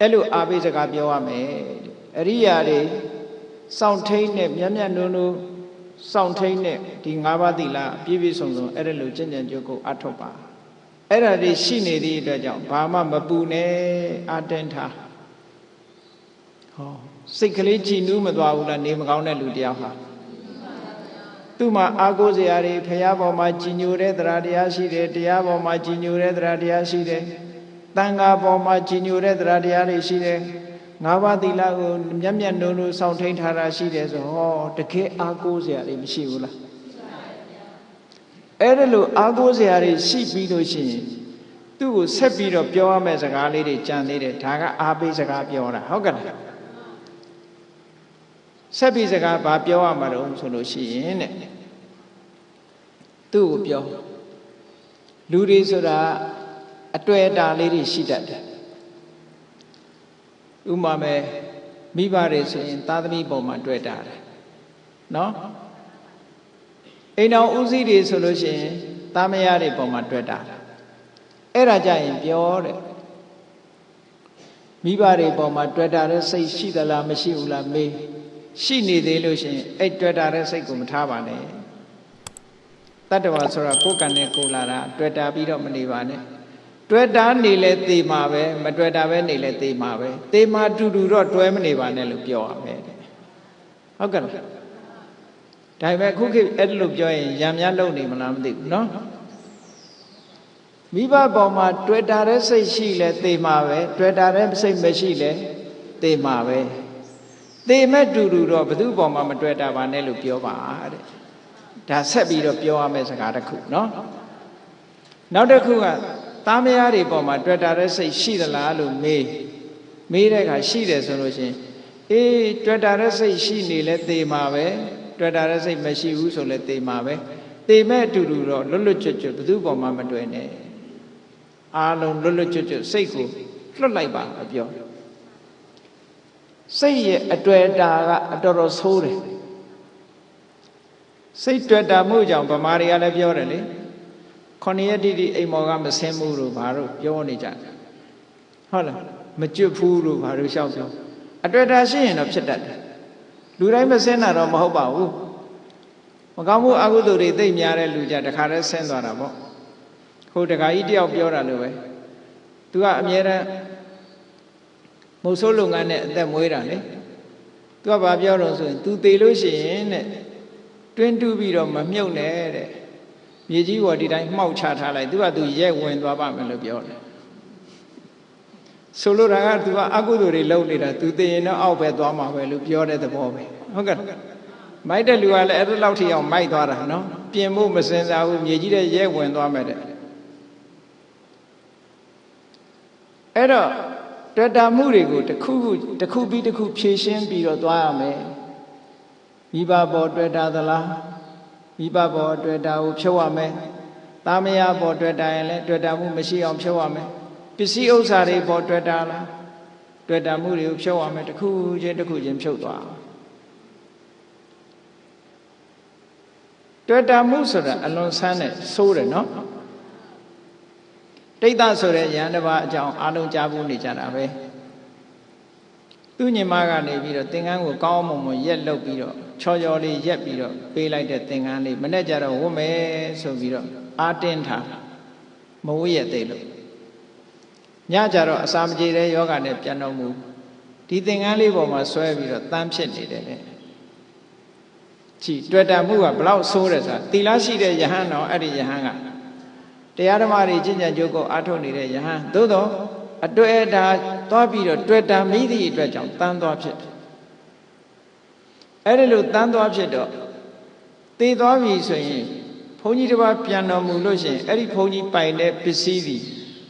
A: အဲ့လိုအာပိစကားပြောရမယ်အရိယာတွေစောင့်ထိန်နဲ့မြတ်နုံစောင့်ထိန်နဲ့ဒီငါးပါးသီလပြည့်ပြည့်စုံစုံအဲ့ဒါလိုကျင့်ကြံကြိုးကိုအထောက်ပါအဲ့ဒါတွေရှိနေသည့်အတွက်ကြောင့်ဘာမှမပူနဲ့အာတင်းထားဟောစိတ်ကလေးကြည်နူးမသွားဘူးလားနေမကောင်းတဲ့လူတယောက်ဟာသူ့မှာအာကိုးစရာတွေဖရာပေါ်မှာကြည်ညိုတဲ့တရားတရားရှိတယ်တရားပေါ်မှာကြည်ညိုတဲ့တရားတရားရှိတယ်တန်ခါပေါ်မှာကြည်ညိုတဲ့တရားတရားတွေရှိတယ်ငါးပါးသီလကိုမြတ်နုံစောင့်ထိန်ထားတာရှိတယ်ဆိုဟောတကယ်အာကိုးစရာတွေမရှိဘူးလားအဲ့ဒါလို့အာကိုးစရာတွေရှိပြီးလို့ရှိရင်သူ့ကိုဆက်ပြီးတော့ပြောရမယ့်စကားလေးတွေကြံသေးတယ်ဒါကအာပိစကားပြောတာဟုတ်ကဲ့လားဆက်ပြီးစကားဘာပြောရမှာတော့ဆိုလို့ရှိရင်တဲ့သူ့ကိုပြောလူတွေဆိုတာအတွေ့အတာလေးတွေရှိတတ်တယ်ဥမာမဲ့မိဘတွေဆိုရင်သားသမီးပေါ်မှာတွေ့တာတယ်နော်အိမ်တော်ဦးစီးတွေဆိုလို့ရှိရင်သားမယားတွေပေါ်မှာတွေ့တာအဲ့ဒါကြရင်ပြောတဲ့မိဘတွေပေါ်မှာတွေ့တာတဲ့စိတ်ရှိသလားမရှိဘူးလားမေးရှိနေသေးလို့ရှိရင်အဲ့တွေ့တာတဲ့စိတ်ကိုမထားပါနဲ့တတ္တဝါဆိုတာကိုယ်ကံနဲ့ကိုယ်လာတာတွေ့တာပြီးတော့မနေပါနဲ့တွေ့တာနေလဲသေမှာပဲမတွေ့တာပဲနေလဲသေမှာပဲသေမှာတူတော့တွဲမနေပါနဲ့လို့ပြောရမယ်တဲ့ဟုတ်ကဲ့လားဒါပေမဲ့ခုခေတ်အဲ့လိုပြောရင်ရံများလုံနေမလားမသိဘူးနော်မိဘပေါ်မှာတွေ့တာတဲ့စိတ်ရှိလဲသေမှာပဲတွေ့တာတဲ့စိတ်မရှိလဲသေမှာပဲသေမဲ့တူတော့ဘယ်သူပေါ်မှာမတွေ့တာပါနဲ့လို့ပြောပါတဲ့ဒါဆက်ပြီးတော့ပြောရမယ့်စကားတစ်ခုနော်နောက်တစ်ခုကသားမယားတွေပေါ်မှာတွေ့တာတဲ့စိတ်ရှိသလားလို့မေးတဲ့အခါရှိတယ်ဆိုလို့ရှင်အေးတွေ့တာတဲ့စိတ်ရှိနေလဲသေမှာပဲ တွေ့တာတဲ့စိတ်မရှိဘူးဆိုလဲတေမှာပဲတေမဲ့အတူတူတော့လွတ်လွတ်ကျွတ်ကျွတ်ဘယ်သူပေါ်မှာမတွေ့နဲ့အားလုံးလွတ်လွတ်ကျွတ်ကျွတ်စိတ်ကိုလွတ်လိုက်ပါမပြောစိတ်ရဲ့အတွေ့အတာကအတော်တော်ဆိုးတယ်စိတ်တွေ့တာမှုကြောင့်ဗမာတွေကလည်းပြောတယ်လေ9 ရက်တိတိအိမ်မော်ကမဆင်းဘူးလို့ဘာလို့ပြောနေကြတယ်ဟုတ်လားမကျွတ်ဘူးလို့ဘာလို့ရှောက်ပြောအတွေ့အတာရှိရင်တော့ဖြစ်တတ်တယ်လူတိုင်းမဆင်းတာတော့မဟုတ်ပါဘူးမကောင်းမှုအကုသိုလ်တွေသိများတဲ့လူကြတခါတည်းဆင်းသွားတာပေါ့ဟိုတခါကြီးတယောက်ပြောတာလို့ပဲသူကအမြဲတမ်းမုတ်ဆိုးလုပ်ငန်းနဲ့အသက်မွေးတာလေသူကဘာပြောတော့ဆိုရင် तू သေလို့ရှိရင်တဲ့တွင်းတူးပြီးတော့မမြုပ်နဲ့တဲ့မြေကြီးပေါ်ဒီတိုင်းမှောက်ချထားလိုက် तू က तू ရဲဝင်သွားပါမယ်လို့ပြောတယ်ဆိုလိုတာက तू ကအကုသိုလ်တွေလုပ်နေတာ तू သေရင်တော့အောက်ပဲသွားမှာပဲလို့ပြောတဲ့သဘောပဲဟုတ်ကဲ့မိုက်တဲ့လူကလည်းအဲ့ဒါလောက်ထိအောင်မိုက်သွားတာနော်ပြင်ဖို့မစင်စားဘူးမြေကြီးတဲ့ရဲဝင်သွားမယ်တဲ့အဲ့တော့တွေ့တာမှုတွေကိုတစ်ခုပြီးတစ်ခုဖြည့်ရှင်းပြီးတော့သွားရမယ်မိဘပေါ်တွေ့တာသလားမိဘပေါ်တွေ့တာကိုဖြုတ်ရမယ်သားမယားပေါ်တွေ့တာရင်လည်းတွေ့တာမှုမရှိအောင်ဖြုတ်ရမယ်ပစ္စည်းဥစ္စာတွေပေါ်တွေ့တာလားတွေ့တာမှုတွေကိုဖြုတ်ရမယ်တစ်ခုချင်းဖြုတ်သွားတွေ့တာမှုဆိုတာအလွန်ဆန်းတဲ့ဆိုးတယ်နော်တိတ်တဆိုတဲ့ယန္တဘာအကြောင်းအားလုံးကြားဖို့နေကြတာပဲသူညီမကနေပြီးတော့သင်္ကန်းကိုကောင်းအောင်မွန်ရက်လုပ်ပြီးတော့ချော်ချော်လေးရက်ပြီးတော့ပေးလိုက်တဲ့သင်္ကန်းလေးမနေ့ကျတော့ဝတ်မယ်ဆိုပြီးတော့အားတင်းထားမဝတ်ရသေးလို့ညကျတော့အစာမကြေတဲ့ယောဂနဲ့ပြန်တော်မူဒီသင်္ကန်းလေးပေါ်မှာဆွဲပြီးတော့တန်းဖြစ်နေတယ်လေကြည်တွေ့တာမှုကဘလောက်ဆိုးတယ်ဆိုတာသီလရှိတဲ့ယဟန်တော်အဲ့ဒီယဟန်ကတရားဓမ္မတွေကျင့်ကြံကြိုးကိုအားထုတ်နေတဲ့ယဟန်သို့တော့အတွေ့အတာသွားပြီးတော့တွေ့တာမိသည့်အတွက်ကြောင့်တန်းသွားဖြစ်တယ်အဲ့ဒီလိုတန်းသွားဖြစ်တော့သေသွားပြီဆိုရင်ဘုန်းကြီးတစ်ပါးပြန်တော်မူလို့ရှိရင်အဲ့ဒီဘုန်းကြီးပိုင်တဲ့ပစ္စည်းသည်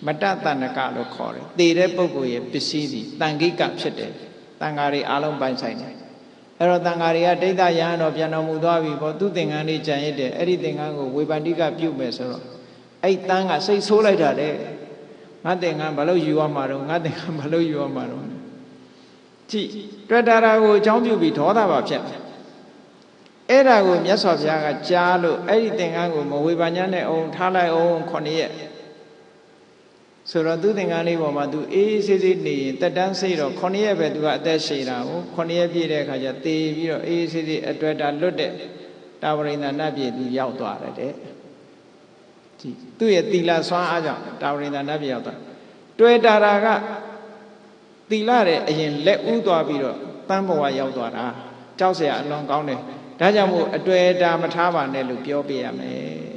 A: မတ္တတဏ္ဍကလို့ခေါ်တယ်သေတဲ့ပုဂ္ဂိုလ်ရဲ့ပစ္စည်းသည်တန်ခိကဖြစ်တယ်တန်ဃာတွေအားလုံးပိုင်ဆိုင်တယ်အဲ့တော့တန်ဃာတွေကဒိဋ္ဌယဟန်တော်ပြန်တော်မူသွားပြီပေါ့သူသင်္ကန်းလေးကြံရစ်တယ်အဲ့ဒီသင်္ကန်းကိုဝေပန္တိကပြုမယ်ဆိုတော့အဲ့တန်းကစိတ်ဆိုးလိုက်တာတဲ့ငါသင်္ကန်းဘာလို့ယူရမှာတော့ငါသင်္ကန်းဘာလို့ယူရမှာတော့ကြည့်တွေ့တာကိုအကြောင်းပြုပြီးဒေါသပါဖြစ်တယ်အဲ့ဒါကိုမြတ်စွာဘုရားကကြားလို့အဲ့ဒီသင်္ကန်းကိုမဝေဘာညာနဲ့အောင်ထားလိုက်အောင်9 ရက်ဆိုတော့သူသင်္ကန်းလေးပေါ်မှာသူအေးဆေးဆေးနေရင်တက်တန်းစိတ်တော့9 ရက်ပဲသူကအသက်ရှည်တာကို9 ရက်ပြည့်တဲ့အခါကျသေပြီးတော့အေးဆေးဆေးအတွေ့တာလွတ်တဲ့တာဝရိန္ဒနတ်ပြည်သူရောက်သွားတယ်တဲ့သူ့ရဲ့သီလစွမ်းအားကြောင့်တာဝရိန္ဒနတ်ပြည်ရောက်သွားတွေ့တာကသီလရဲ့အရင်လက်ဦးသွားပြီးတော့တန်းဘဝရောက်သွားတာကြောက်เสียအလွန်ကောင်းတယ်ဒါကြောင့်မို့အတွေ့အတာမထားပါနဲ့လို့ပြောပြရမယ်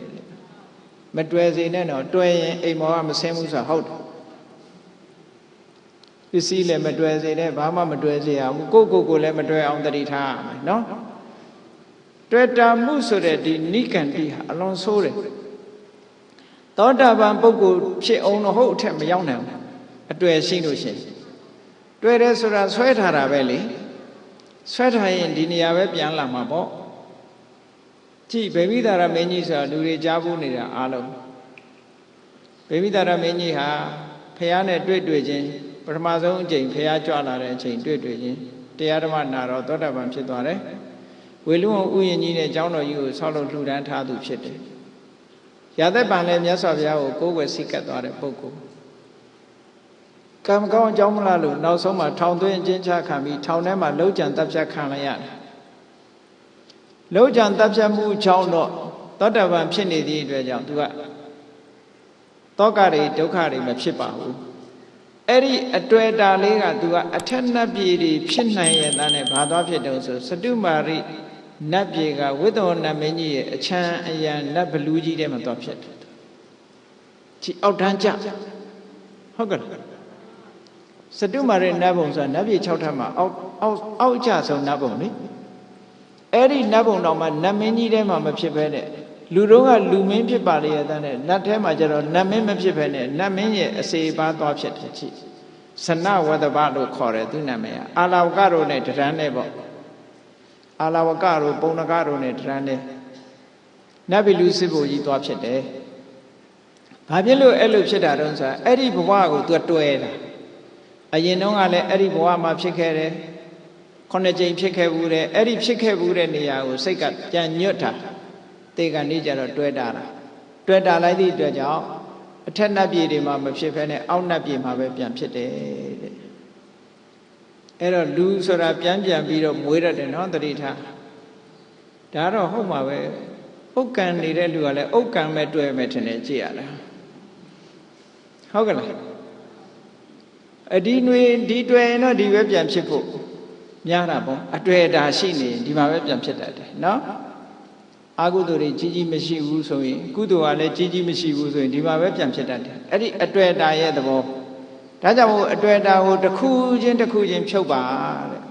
A: မတွေ့စေနဲ့တော့တွေ့ရင်အိမ်မောကမဆင်းဘူးဆိုတာဟုတ်တယ်ပစ္စည်းလည်းမတွေ့စေနဲ့ဘာမှမတွေ့စေအောင်ကိုလည်းမတွေ့အောင်တတိထားရမယ်နော်တွေ့တာမှုဆိုတဲ့ဒီနိကန္တိဟာအလွန်ဆိုးတယ်သောတာပန်ပုဂ္ဂိုလ်ဖြစ်အောင်တော့ဟုတ်အထက်မရောက်နိုင်ဘူးအတွေ့ရှိလို့ရှိရင်တွေ့တယ်ဆိုတာဆွဲထားတာပဲလေဆွဲထားရင်ဒီနေရာပဲပြန်လာမှာပေါ့ကြည့်ဗေမိသာရမင်းကြီးဆိုတာလူတွေကြားဖို့နေတာအားလုံးဗေမိသာရမင်းကြီးဟာဖះနဲ့တွေ့ချင်းပထမဆုံးအချိန်ဖះကြွလာတဲ့အချိန်တွေ့ချင်းတရားဓမ္မနာတော့သောတာပန်ဖြစ်သွားတယ်ဝေလူဝဥယျာဉ်ကြီးနဲ့ကျောင်းတော်ကြီးကိုဆောက်လုပ်လှူဒန်းထားသူဖြစ်တယ်ရာသက်ပံလည်းမြတ်စွာဘုရားကိုကိုးကွယ်စိတ်ကပ်သွားတဲ့ပုဂ္ဂိုလ်ကံကောင်းအကြောင်းမလားလို့နောက်ဆုံးမှာထောင်သွင်းအကျဉ်းချခံပြီးထောင်ထဲမှာလှုပ်ကြံတပ်ဖြတ်ခံလိုက်ရတယ်လှုပ်ကြံတပ်ဖြတ်မှုကြောင့်တော့သောတာပန်ဖြစ်နေသည့်အတွက်ကြောင့်သူကတောကတွေဒုက္ခတွေမဖြစ်ပါဘူးအဲ့ဒီအတွေ့အတာလေးကသူကအထက်နတ်ပြည်တွေဖြစ်နိုင်ရဲ့သားနဲ့ဘာသွားဖြစ်တုံးဆိုစတုမာရိနတ်ပြည်ကဝိသောနတ်မင်းကြီးရဲ့အချမ်းအယံနတ်ဘလူးကြီးထဲမှာသွားဖြစ်တယ်ကြည်အောက်တန်းကြဟုတ်ကဲ့စတုမာရိနတ်ဘုံဆိုတာနတ်ပြည်6ထပ်မှာအောက်ကြဆုံးနတ်ဘုံလေအဲ့ဒီနတ်ဘုံတော်မှာနတ်မင်းကြီးထဲမှာမဖြစ်ဘဲနဲ့လူတို့ကလူမင်းဖြစ်ပါလေတဲ့နဲ့နတ်ထဲမှာကျတော့နတ်မင်းမဖြစ်ဘဲနဲ့နတ်မင်းရဲ့အစေပါသွားဖြစ်တယ်ကြည်စနဝတ္တပလို့ခေါ်တယ်သူနာမည်အာလောကတို့နဲ့တရန်းနဲ့ပေါ့ အာလဝကတို့ပုံနကတို့နဲ့တရန်းနဲ့နတ်ပြည်လူစစ်ဖို့ကြီးသွားဖြစ်တယ်ဘာဖြစ်လို့အဲ့လိုဖြစ်တာတုံးဆိုအဲ့ဒီဘဝကိုသူကတွဲတာအရင်တုန်းကလည်းအဲ့ဒီဘဝမှာဖြစ်ခဲ့တယ်9 ကြိမ်ဖြစ်ခဲ့ဘူးတဲ့အဲ့ဒီဖြစ်ခဲ့ဘူးတဲ့နေရာကိုစိတ်ကပြန်ညွတ်တာတေကန်နေကြတော့တွဲတာလားတွဲတာလိုက်သည့်အတွက်ကြောင့်အထက်နတ်ပြည်တွေမှာမဖြစ်ဘဲနဲ့အောက်နတ်ပြည်မှာပဲပြန်ဖြစ်တယ်တဲ့အဲ့တော့လူဆိုတာပြန်ပြီးတော့မွေးရတယ်နော်တတိထားဒါတော့ဟုတ်မှာပဲဥက္ကံနေတဲ့လူကလည်းဥက္ကံမဲ့တွဲမဲ့ထင်တယ်ကြည့်ရတာဟုတ်ကလားအဒီနွေဒီတွဲရင်တော့ဒီပဲပြန်ဖြစ်ဖို့များတာပေါ့အတွေ့အတာရှိနေဒီမှာပဲပြန်ဖြစ်တတ်တယ်နော်အကုသိုလ်တွေကြီးမရှိဘူးဆိုရင်ကုသိုလ်ကလည်းကြီးမရှိဘူးဆိုရင်ဒီမှာပဲပြန်ဖြစ်တတ်တယ်အဲ့ဒီအတွေ့အတာရဲ့သဘောဒါကြောင့်မို့အတွေ့အတာကိုတစ်ခုချင်းဖြုတ်ပါတဲ့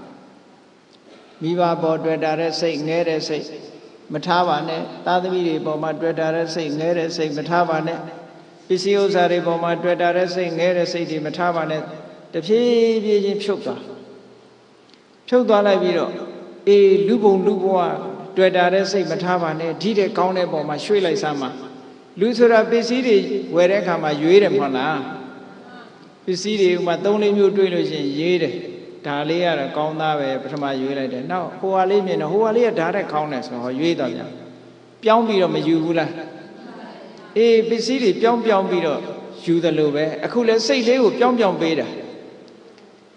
A: မိဘပေါ်တွေ့တာတဲ့စိတ်ငဲတဲ့စိတ်မထားပါနဲ့သားသမီးတွေပေါ်မှာတွေ့တာတဲ့စိတ်ငဲတဲ့စိတ်မထားပါနဲ့ပစ္စည်းဥစ္စာတွေပေါ်မှာတွေ့တာတဲ့စိတ်ငဲတဲ့စိတ်တွေမထားပါနဲ့တဖြည်းဖြည်းချင်းဖြုတ်သွားလိုက်ပြီးတော့အေးလူဘုံလူဘဝတွေ့တာတဲ့စိတ်မထားပါနဲ့ဒီတဲ့ကောင်းတဲ့ပေါ်မှာရွှေ့လိုက်စမ်းပါလူဆိုတာပစ္စည်းတွေဝယ်တဲ့အခါမှာရွေးတယ်မဟုတ်လားပစ္စည်းတွေဥမာ3 4မျိုးတွေ့လို့ရှိရင်ရေးတယ်ဒါလေးကတော့ကောင်းသားပဲပထမရွေးလိုက်တယ်နောက်ဟိုဟာလေးမြင်တော့ဟိုဟာလေးကဓာတ်တဲ့ကောင်းတယ်ဆိုတော့ရွေးတော့ပြန်ပြောင်းပြီးတော့မယူဘူးလားအေးပစ္စည်းတွေပြောင်းပြီးတော့ယူတယ်လို့ပဲအခုလဲစိတ်လေးကိုပြောင်းပေးတာ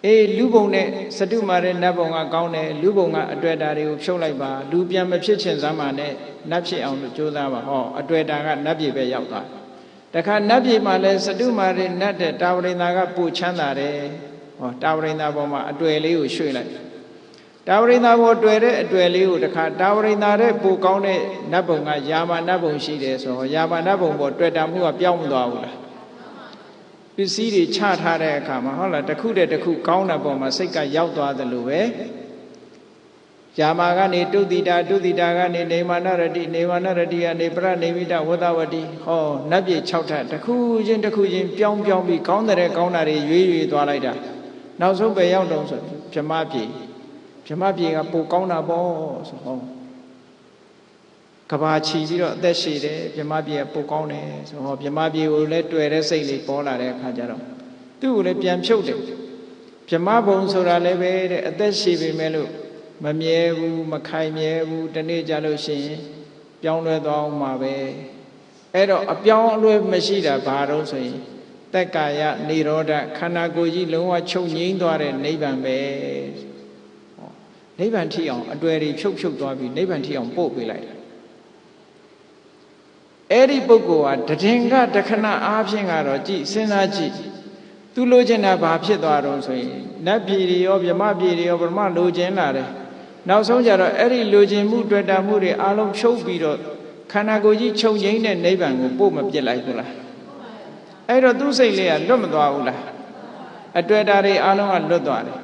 A: အေးလူဘုံနဲ့စတုမာရဲ့နတ်ဘုံကကောင်းတယ်လူဘုံကအတွေ့အတာတွေကိုဖြုတ်လိုက်ပါလူပြန်မဖြစ်ချင်စမ်းပါနဲ့နတ်ဖြစ်အောင်လို့ကြိုးစားပါဟောအတွေ့အတာကနတ်ပြည်ပဲရောက်သွားတခါနတ်ပြည်မှာလဲစတုမာရဲ့နတ်တဲ့တာဝရိန္ဒာကပူချမ်းသာတယ်ဟောတာဝရိန္ဒာပေါ်မှာအတွေ့လေးကိုရွှေ့လိုက်တာဝရိန္ဒာပေါ်တွေ့တဲ့အတွေ့လေးကိုတခါတာဝရိန္ဒာတဲ့ပူကောင်းတဲ့နတ်ဘုံကယာမနတ်ဘုံရှိတယ်ဆိုတော့ယာမနတ်ဘုံပေါ်တွေ့တာမှုကပြောင်းမသွားဘူးလားပစ္စည်းတွေချထားတဲ့အခါမှာဟုတ်လားတစ်ခုတည်းတစ်ခုကောင်းတဲ့ပုံမှာစိတ်ကရောက်သွားတယ်လို့ပဲယာမာကနေတုတိတာကနေနေမာနရတိကနေပရနေမိတဝသဝတိဟောနတ်ပြည်6ထပ်တစ်ခုချင်းပြောင်းပြီးကောင်းတဲ့ကောင်းတာတွေရွေးသွားလိုက်တာနောက်ဆုံးပဲရောက်တော့ဆိုဗြဟ္မပြည်ကပိုကောင်းတာပေါ့ဆိုဟောကဘာချီပြီးတော့အသက်ရှည်တယ်ဗြဟ္မပြည်ကပိုကောင်းတယ်ဆိုဟောဗြဟ္မပြည်ကိုလည်းတွေ့တဲ့စိတ်လေးပေါ်လာတဲ့အခါကျတော့သူ့ကိုလည်းပြန်ဖြုတ်တယ်ဗြဟ္မဘုံဆိုတာလည်းပဲတဲ့အသက်ရှည်ပေမဲ့လို့မမြဲဘူးမခိုင်မြဲဘူးတနေ့ကြလို့ရှိရင်ပြောင်းလဲသွားအောင်မှာပဲအဲ့တော့အပြောင်းအလဲမရှိတာဘာလို့ဆိုရင်သက်ကာယនិရောဓခန္ဓာကိုယ်ကြီးလုံးဝချုပ်ငြိမ်းသွားတဲ့နိဗ္ဗာန်ပဲနိဗ္ဗာန်ထိအောင်အတွေ့အထိဖြုတ်သွားပြီးနိဗ္ဗာန်ထိအောင်ပို့ပေးလိုက်အဲ့ဒီပုဂ္ဂိုလ်ဟာတည်ငါတခဏအားဖြင့်ကတော့ကြည်စဉ်းစားကြည့်သူလိုချင်တာဘာဖြစ်သွားတော့ဆိုရင်နတ်ပြည်တွေရောဗြဟ္မပြည်တွေရောဗြဟ္မလိုချင်လာတယ်နောက်ဆုံးကြတော့အဲ့ဒီလိုချင်မှုတွေ့တာမှုတွေအလုံးဖြုတ်ပြီးတော့ခန္ဓာကိုယ်ကြီးချုပ်ငြိမ်းတဲ့နိဗ္ဗာန်ကိုပို့မပြစ်လိုက်ဘူးလားအဲ့တော့သူ့စိတ်လေးကလွတ်မသွားဘူးလားအတွေ့အတာတွေအလုံးကလွတ်သွားတယ်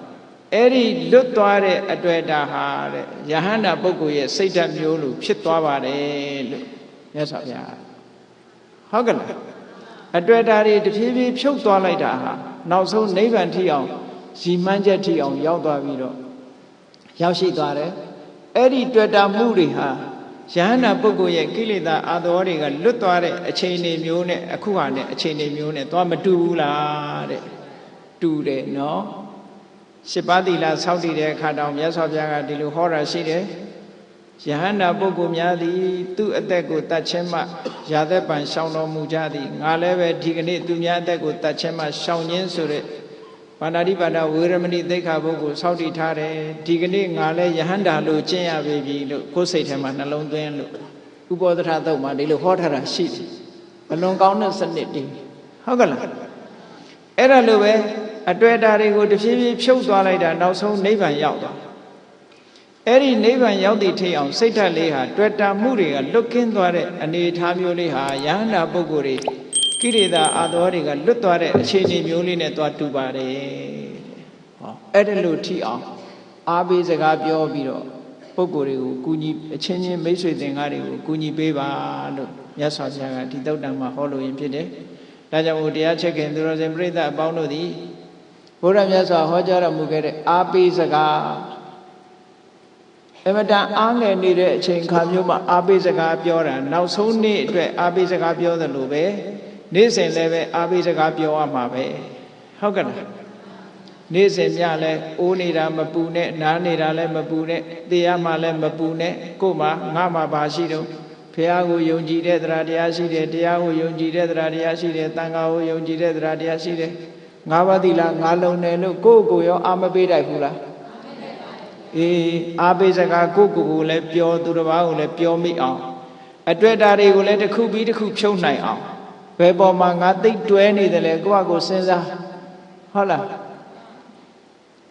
A: အဲ့ဒီလွတ်သွားတဲ့အတွေ့အတာဟာတဲ့ယဟန္တာပုဂ္ဂိုလ်ရဲ့စိတ်ဓာတ်မျိုးလိုဖြစ်သွားပါတယ်လို့မြတ်စွာဘုရားဟုတ်ကဲ့လားအတွေ့အတာတွေတဖြည်းဖြည်းဖြုတ်သွားလိုက်တာဟာနောက်ဆုံးနိဗ္ဗာန်ထိအောင်ရည်မှန်းချက်ထိအောင်ရောက်သွားပြီးတော့ရောက်ရှိသွားတယ်အဲ့ဒီတွေ့တာမှုတွေဟာယဟန္တာပုဂ္ဂိုလ်ရဲ့ကိလေသာအာသဝတွေကလွတ်သွားတဲ့အခြေအနေမျိုးနဲ့အခုဟာနဲ့အခြေအနေမျိုးနဲ့သွားမတူဘူးလားတဲ့တူတယ်နော်7 ပါးသီလစောင့်တည်တဲ့အခါတောင်မြတ်စွာဘုရားကဒီလိုဟောတာရှိတယ်ယဟန္တာပုဂ္ဂိုလ်များသည်သူ့အသက်ကိုတတ်ခြင်းမှရာသက်ပံရှောင်တော်မူကြသည်ငါလည်းပဲဒီကနေ့သူများအသက်ကိုတတ်ခြင်းမှရှောင်ခြင်းဆိုတဲ့ပါဏာတိပါဒဝေရမဏိသိက္ခာပုဂ္ဂိုလ်စောင့်တည်ထားတယ်ဒီကနေ့ငါလည်းယဟန္တာလို့ကျင့်ရပြီလို့ကိုယ်စိတ်ထဲမှာနှလုံးသွင်းလို့ဥပောဒထသုတ်မှာဒီလိုဟောထားတာရှိတယ်ဘလွန်ကောင်းတဲ့စနစ်တည်ဟုတ်ကဲ့လားအဲ့ဒါလိုပဲအတွေ့အတာတွေကိုတဖြည်းဖြည်းဖြုတ်သွားလိုက်တာနောက်ဆုံးနိဗ္ဗာန်ရောက်သွားအဲ့ဒီနိဗ္ဗာန်ရောက်သည့်ထိအောင်စိတ်ဓာတ်လေးဟာတွေ့တာမှုတွေကလွတ်ကင်းသွားတဲ့အနေအထားမျိုးလေးဟာယဟန္တာပုဂ္ဂိုလ်တွေကိရိတာအာသောတွေကလွတ်သွားတဲ့အခြေအနေမျိုးလေးနဲ့သွားတူပါတယ်ဟောအဲ့ဒါလို့ထိအောင်အားပေးစကားပြောပြီးတော့ပုဂ္ဂိုလ်တွေကိုကူညီအချင်းချင်းမိတ်ဆွေသင်္ကားတွေကိုကူညီပေးပါလို့မြတ်စွာဘုရားကဒီသုတ်တံမှာဟောလို့ရင်ဖြစ်တယ်ဒါကြောင့်မို့တရားချက်ခင်သူတော်စင်ပြိဿအပေါင်းတို့သည်ဘုရားမြတ်စွာဟောကြားတော်မူခဲ့တဲ့အားပေးစကား အမတန်အားငယ်နေတဲ့အချိန်ခါမျိုးမှာအားပေးစကားပြောတာနောက်ဆုံးနေ့အတွက်အားပေးစကားပြောသလိုပဲနေ့စဉ်လည်းပဲအားပေးစကားပြောရမှာပဲဟုတ်ကဲ့လားနေ့စဉ်ညလည်းအိုးနေတာမပူနဲ့နားနေတာလည်းမပူနဲ့တရားမှလည်းမပူနဲ့ကို့မှာငါမှဘာရှိတော့ဘုရားကိုယုံကြည်တဲ့တရားတရားရှိတယ်တရားကိုယုံကြည်တဲ့တရားတရားရှိတယ်တန်ခါကိုယုံကြည်တဲ့တရားတရားရှိတယ်ငါးပါးသီလငါးလုံးတယ်လို့ကိုယ့်ကိုရောအာမပေးတတ်ဘူးလားအေးအားပေးစကားကိုယ့်ကိုယ်လည်းပြောသူတစ်ပါးကိုလည်းပြောမိအောင်အတွက်ဓာတွေကိုလည်းတစ်ခုပြီးတစ်ခုဖြုတ်နိုင်အောင်ဘယ်ပေါ်မှာငါသိတွဲနေတယ်လဲကိုယ့်ကိုစဉ်းစားဟုတ်လား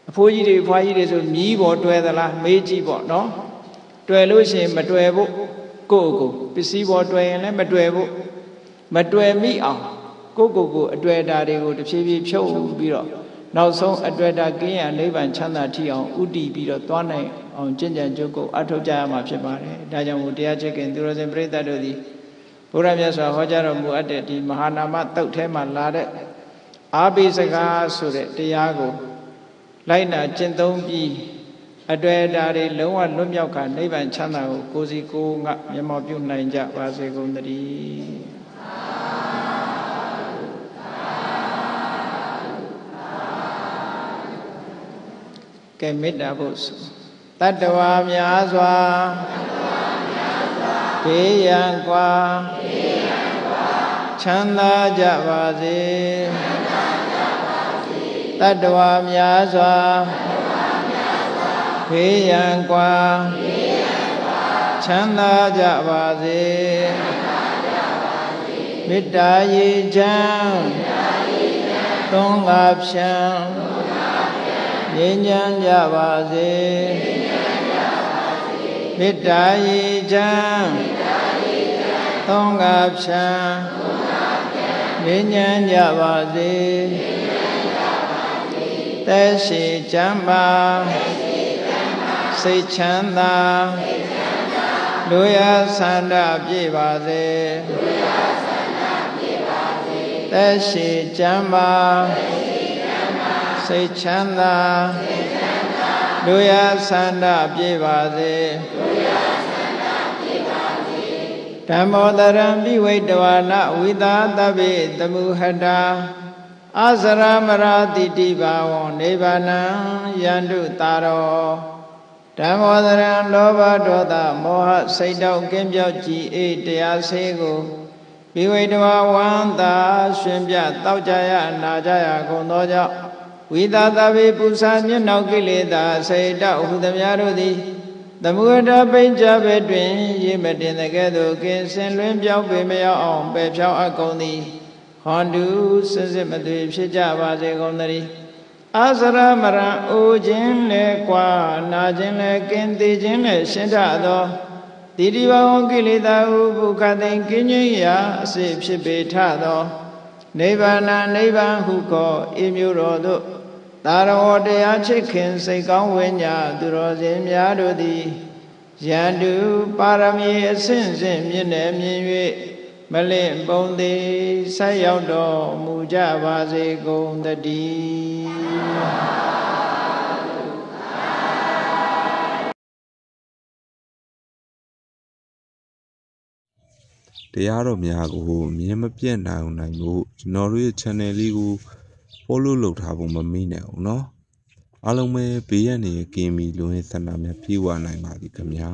A: အဖိုးကြီးတွေဖွားကြီးတွေဆိုမြီးပေါ်တွဲသလားမေးကြည့်ပေါ့နော်တွဲလို့ရှိရင်မတွဲဖို့ကိုယ့်ကိုပစ္စည်းပေါ်တွဲရင်လည်းမတွဲဖို့မတွဲမိအောင်ကိုယ့်ကိုအတွေ့အတာတွေကိုတစ်ဖြည်းဖြည်းဖြုတ်ပြီးတော့နောက်ဆုံးအတွေ့အတာကင်းရနိဗ္ဗာန်ချမ်းသာထီအောင်ဥတည်ပြီးတော့သွားနိုင်အောင်ကျင့်ကြံကြိုးကိုအထောက်ကြရမှာဖြစ်ပါတယ်ဒါကြောင့်မို့တရားချစ်ခင်သူတော်စင်ပရိသတ်တို့သည်ဘုရားမြတ်စွာဟောကြားတော်မူအပ်တဲ့ဒီမဟာနာမတုတ်ထဲမှာလာတဲ့အာဘိစကားဆိုတဲ့တရားကိုလိုက်နာကျင့်သုံးပြီးအတွေ့အတာတွေလုံးဝလွတ်မြောက်ခါနိဗ္ဗာန်ချမ်းသာကိုကိုယ်စီကိုယ်ငါမျက်မှောက်ပြုနိုင်ကြပါစေကုန်သတည်းကဲမေတ္တာဖို့တတ္တဝါများစွာဘေးရန်ကွာချမ်းသာကြပါစေတတ္တဝါများစွာဘေးရန်ကွာချမ်းသာကြပါစေမေတ္တာရေချမ်းသုံးငါဖြံငြိမ်းချမ်းကြပါစေမေတ္တာရေချမ်းသုံးငါဖြံငြိမ်းချမ်းကြပါစေသက်ရှိချမ်းသာစိတ်ချမ်းသာလူရဆန္ဒပြည့်ပါစေသက်ရှိချမ်းသာစိတ်ချမ်းသာလူရဆန္ဒပြည့်ပါစေဓမ္မောတရံပိဝိတဝါနဝိသာတဗ္ဗေတမုဟတာအာဇရမရာတိတိဘာဝံနိဗ္ဗာနံယန္တုတာရောဓမ္မောတရံလောဘဒေါသမောဟစိတ်တောက်ကင်းပြောက်ကြည်အေးတရားဆေးကိုပိဝိတဝါဝန္တာရှင်ပြတောက်ကြရနာကြရကုန်သောကြောင့်ဝိသာတဗ္ဗေပုစာမျက်နှောက်ကိလေသာစိတ်တောက်ဟုသမျှတို့သည်သမုဒ္ဒပိဉ္စဘတွင်ရေမတင်တဲ့ကဲ့သို့ကင်းစင်လွင်ပြောင်းပေမရောက်အောင်ပယ်ဖြောင်းအပ်ကုန်သည်ဟောတုစစ်စစ်မသွေဖြစ်ကြပါစေကုန်သတည်းအာဇရမရံအိုခြင်းနဲ့ကွာနာခြင်းနဲ့ကင်းသေးခြင်းနဲ့ရှင်းထသောတိတိဘဝကိလေသာဟုဘုခသိင်ကင်းခြင်းရာအစေဖြစ်ပေထသောနိဗ္ဗာန်နိဗ္ဗာန်ဟုခေါ်ဤမျိုးတော်သို့သာရဝတရားချစ်ခင်စိတ်ကောင်းဝိညာသူတော်စင်များတို့သည်ယန္တုပါရမီအစဉ်စဉ်မြင့်နေမြင်၍မလင့်ပုံသည်ဆက်ရောက်တော်မူကြပါစေကုန်သတည်း
B: တရားတော်များကိုမြင်မပြတ်နိုင်ဖို့ကျွန်တော်တို့ရဲ့ channel လေးကို follow လုပ်ထားဖို့မမေ့နဲ့အောင်နော်အားလုံးပဲဘေးရန်နေကင်းပြီးလူရင်းဆန္ဒများပြေဝနိုင်ပါသည်ခင်ဗျာ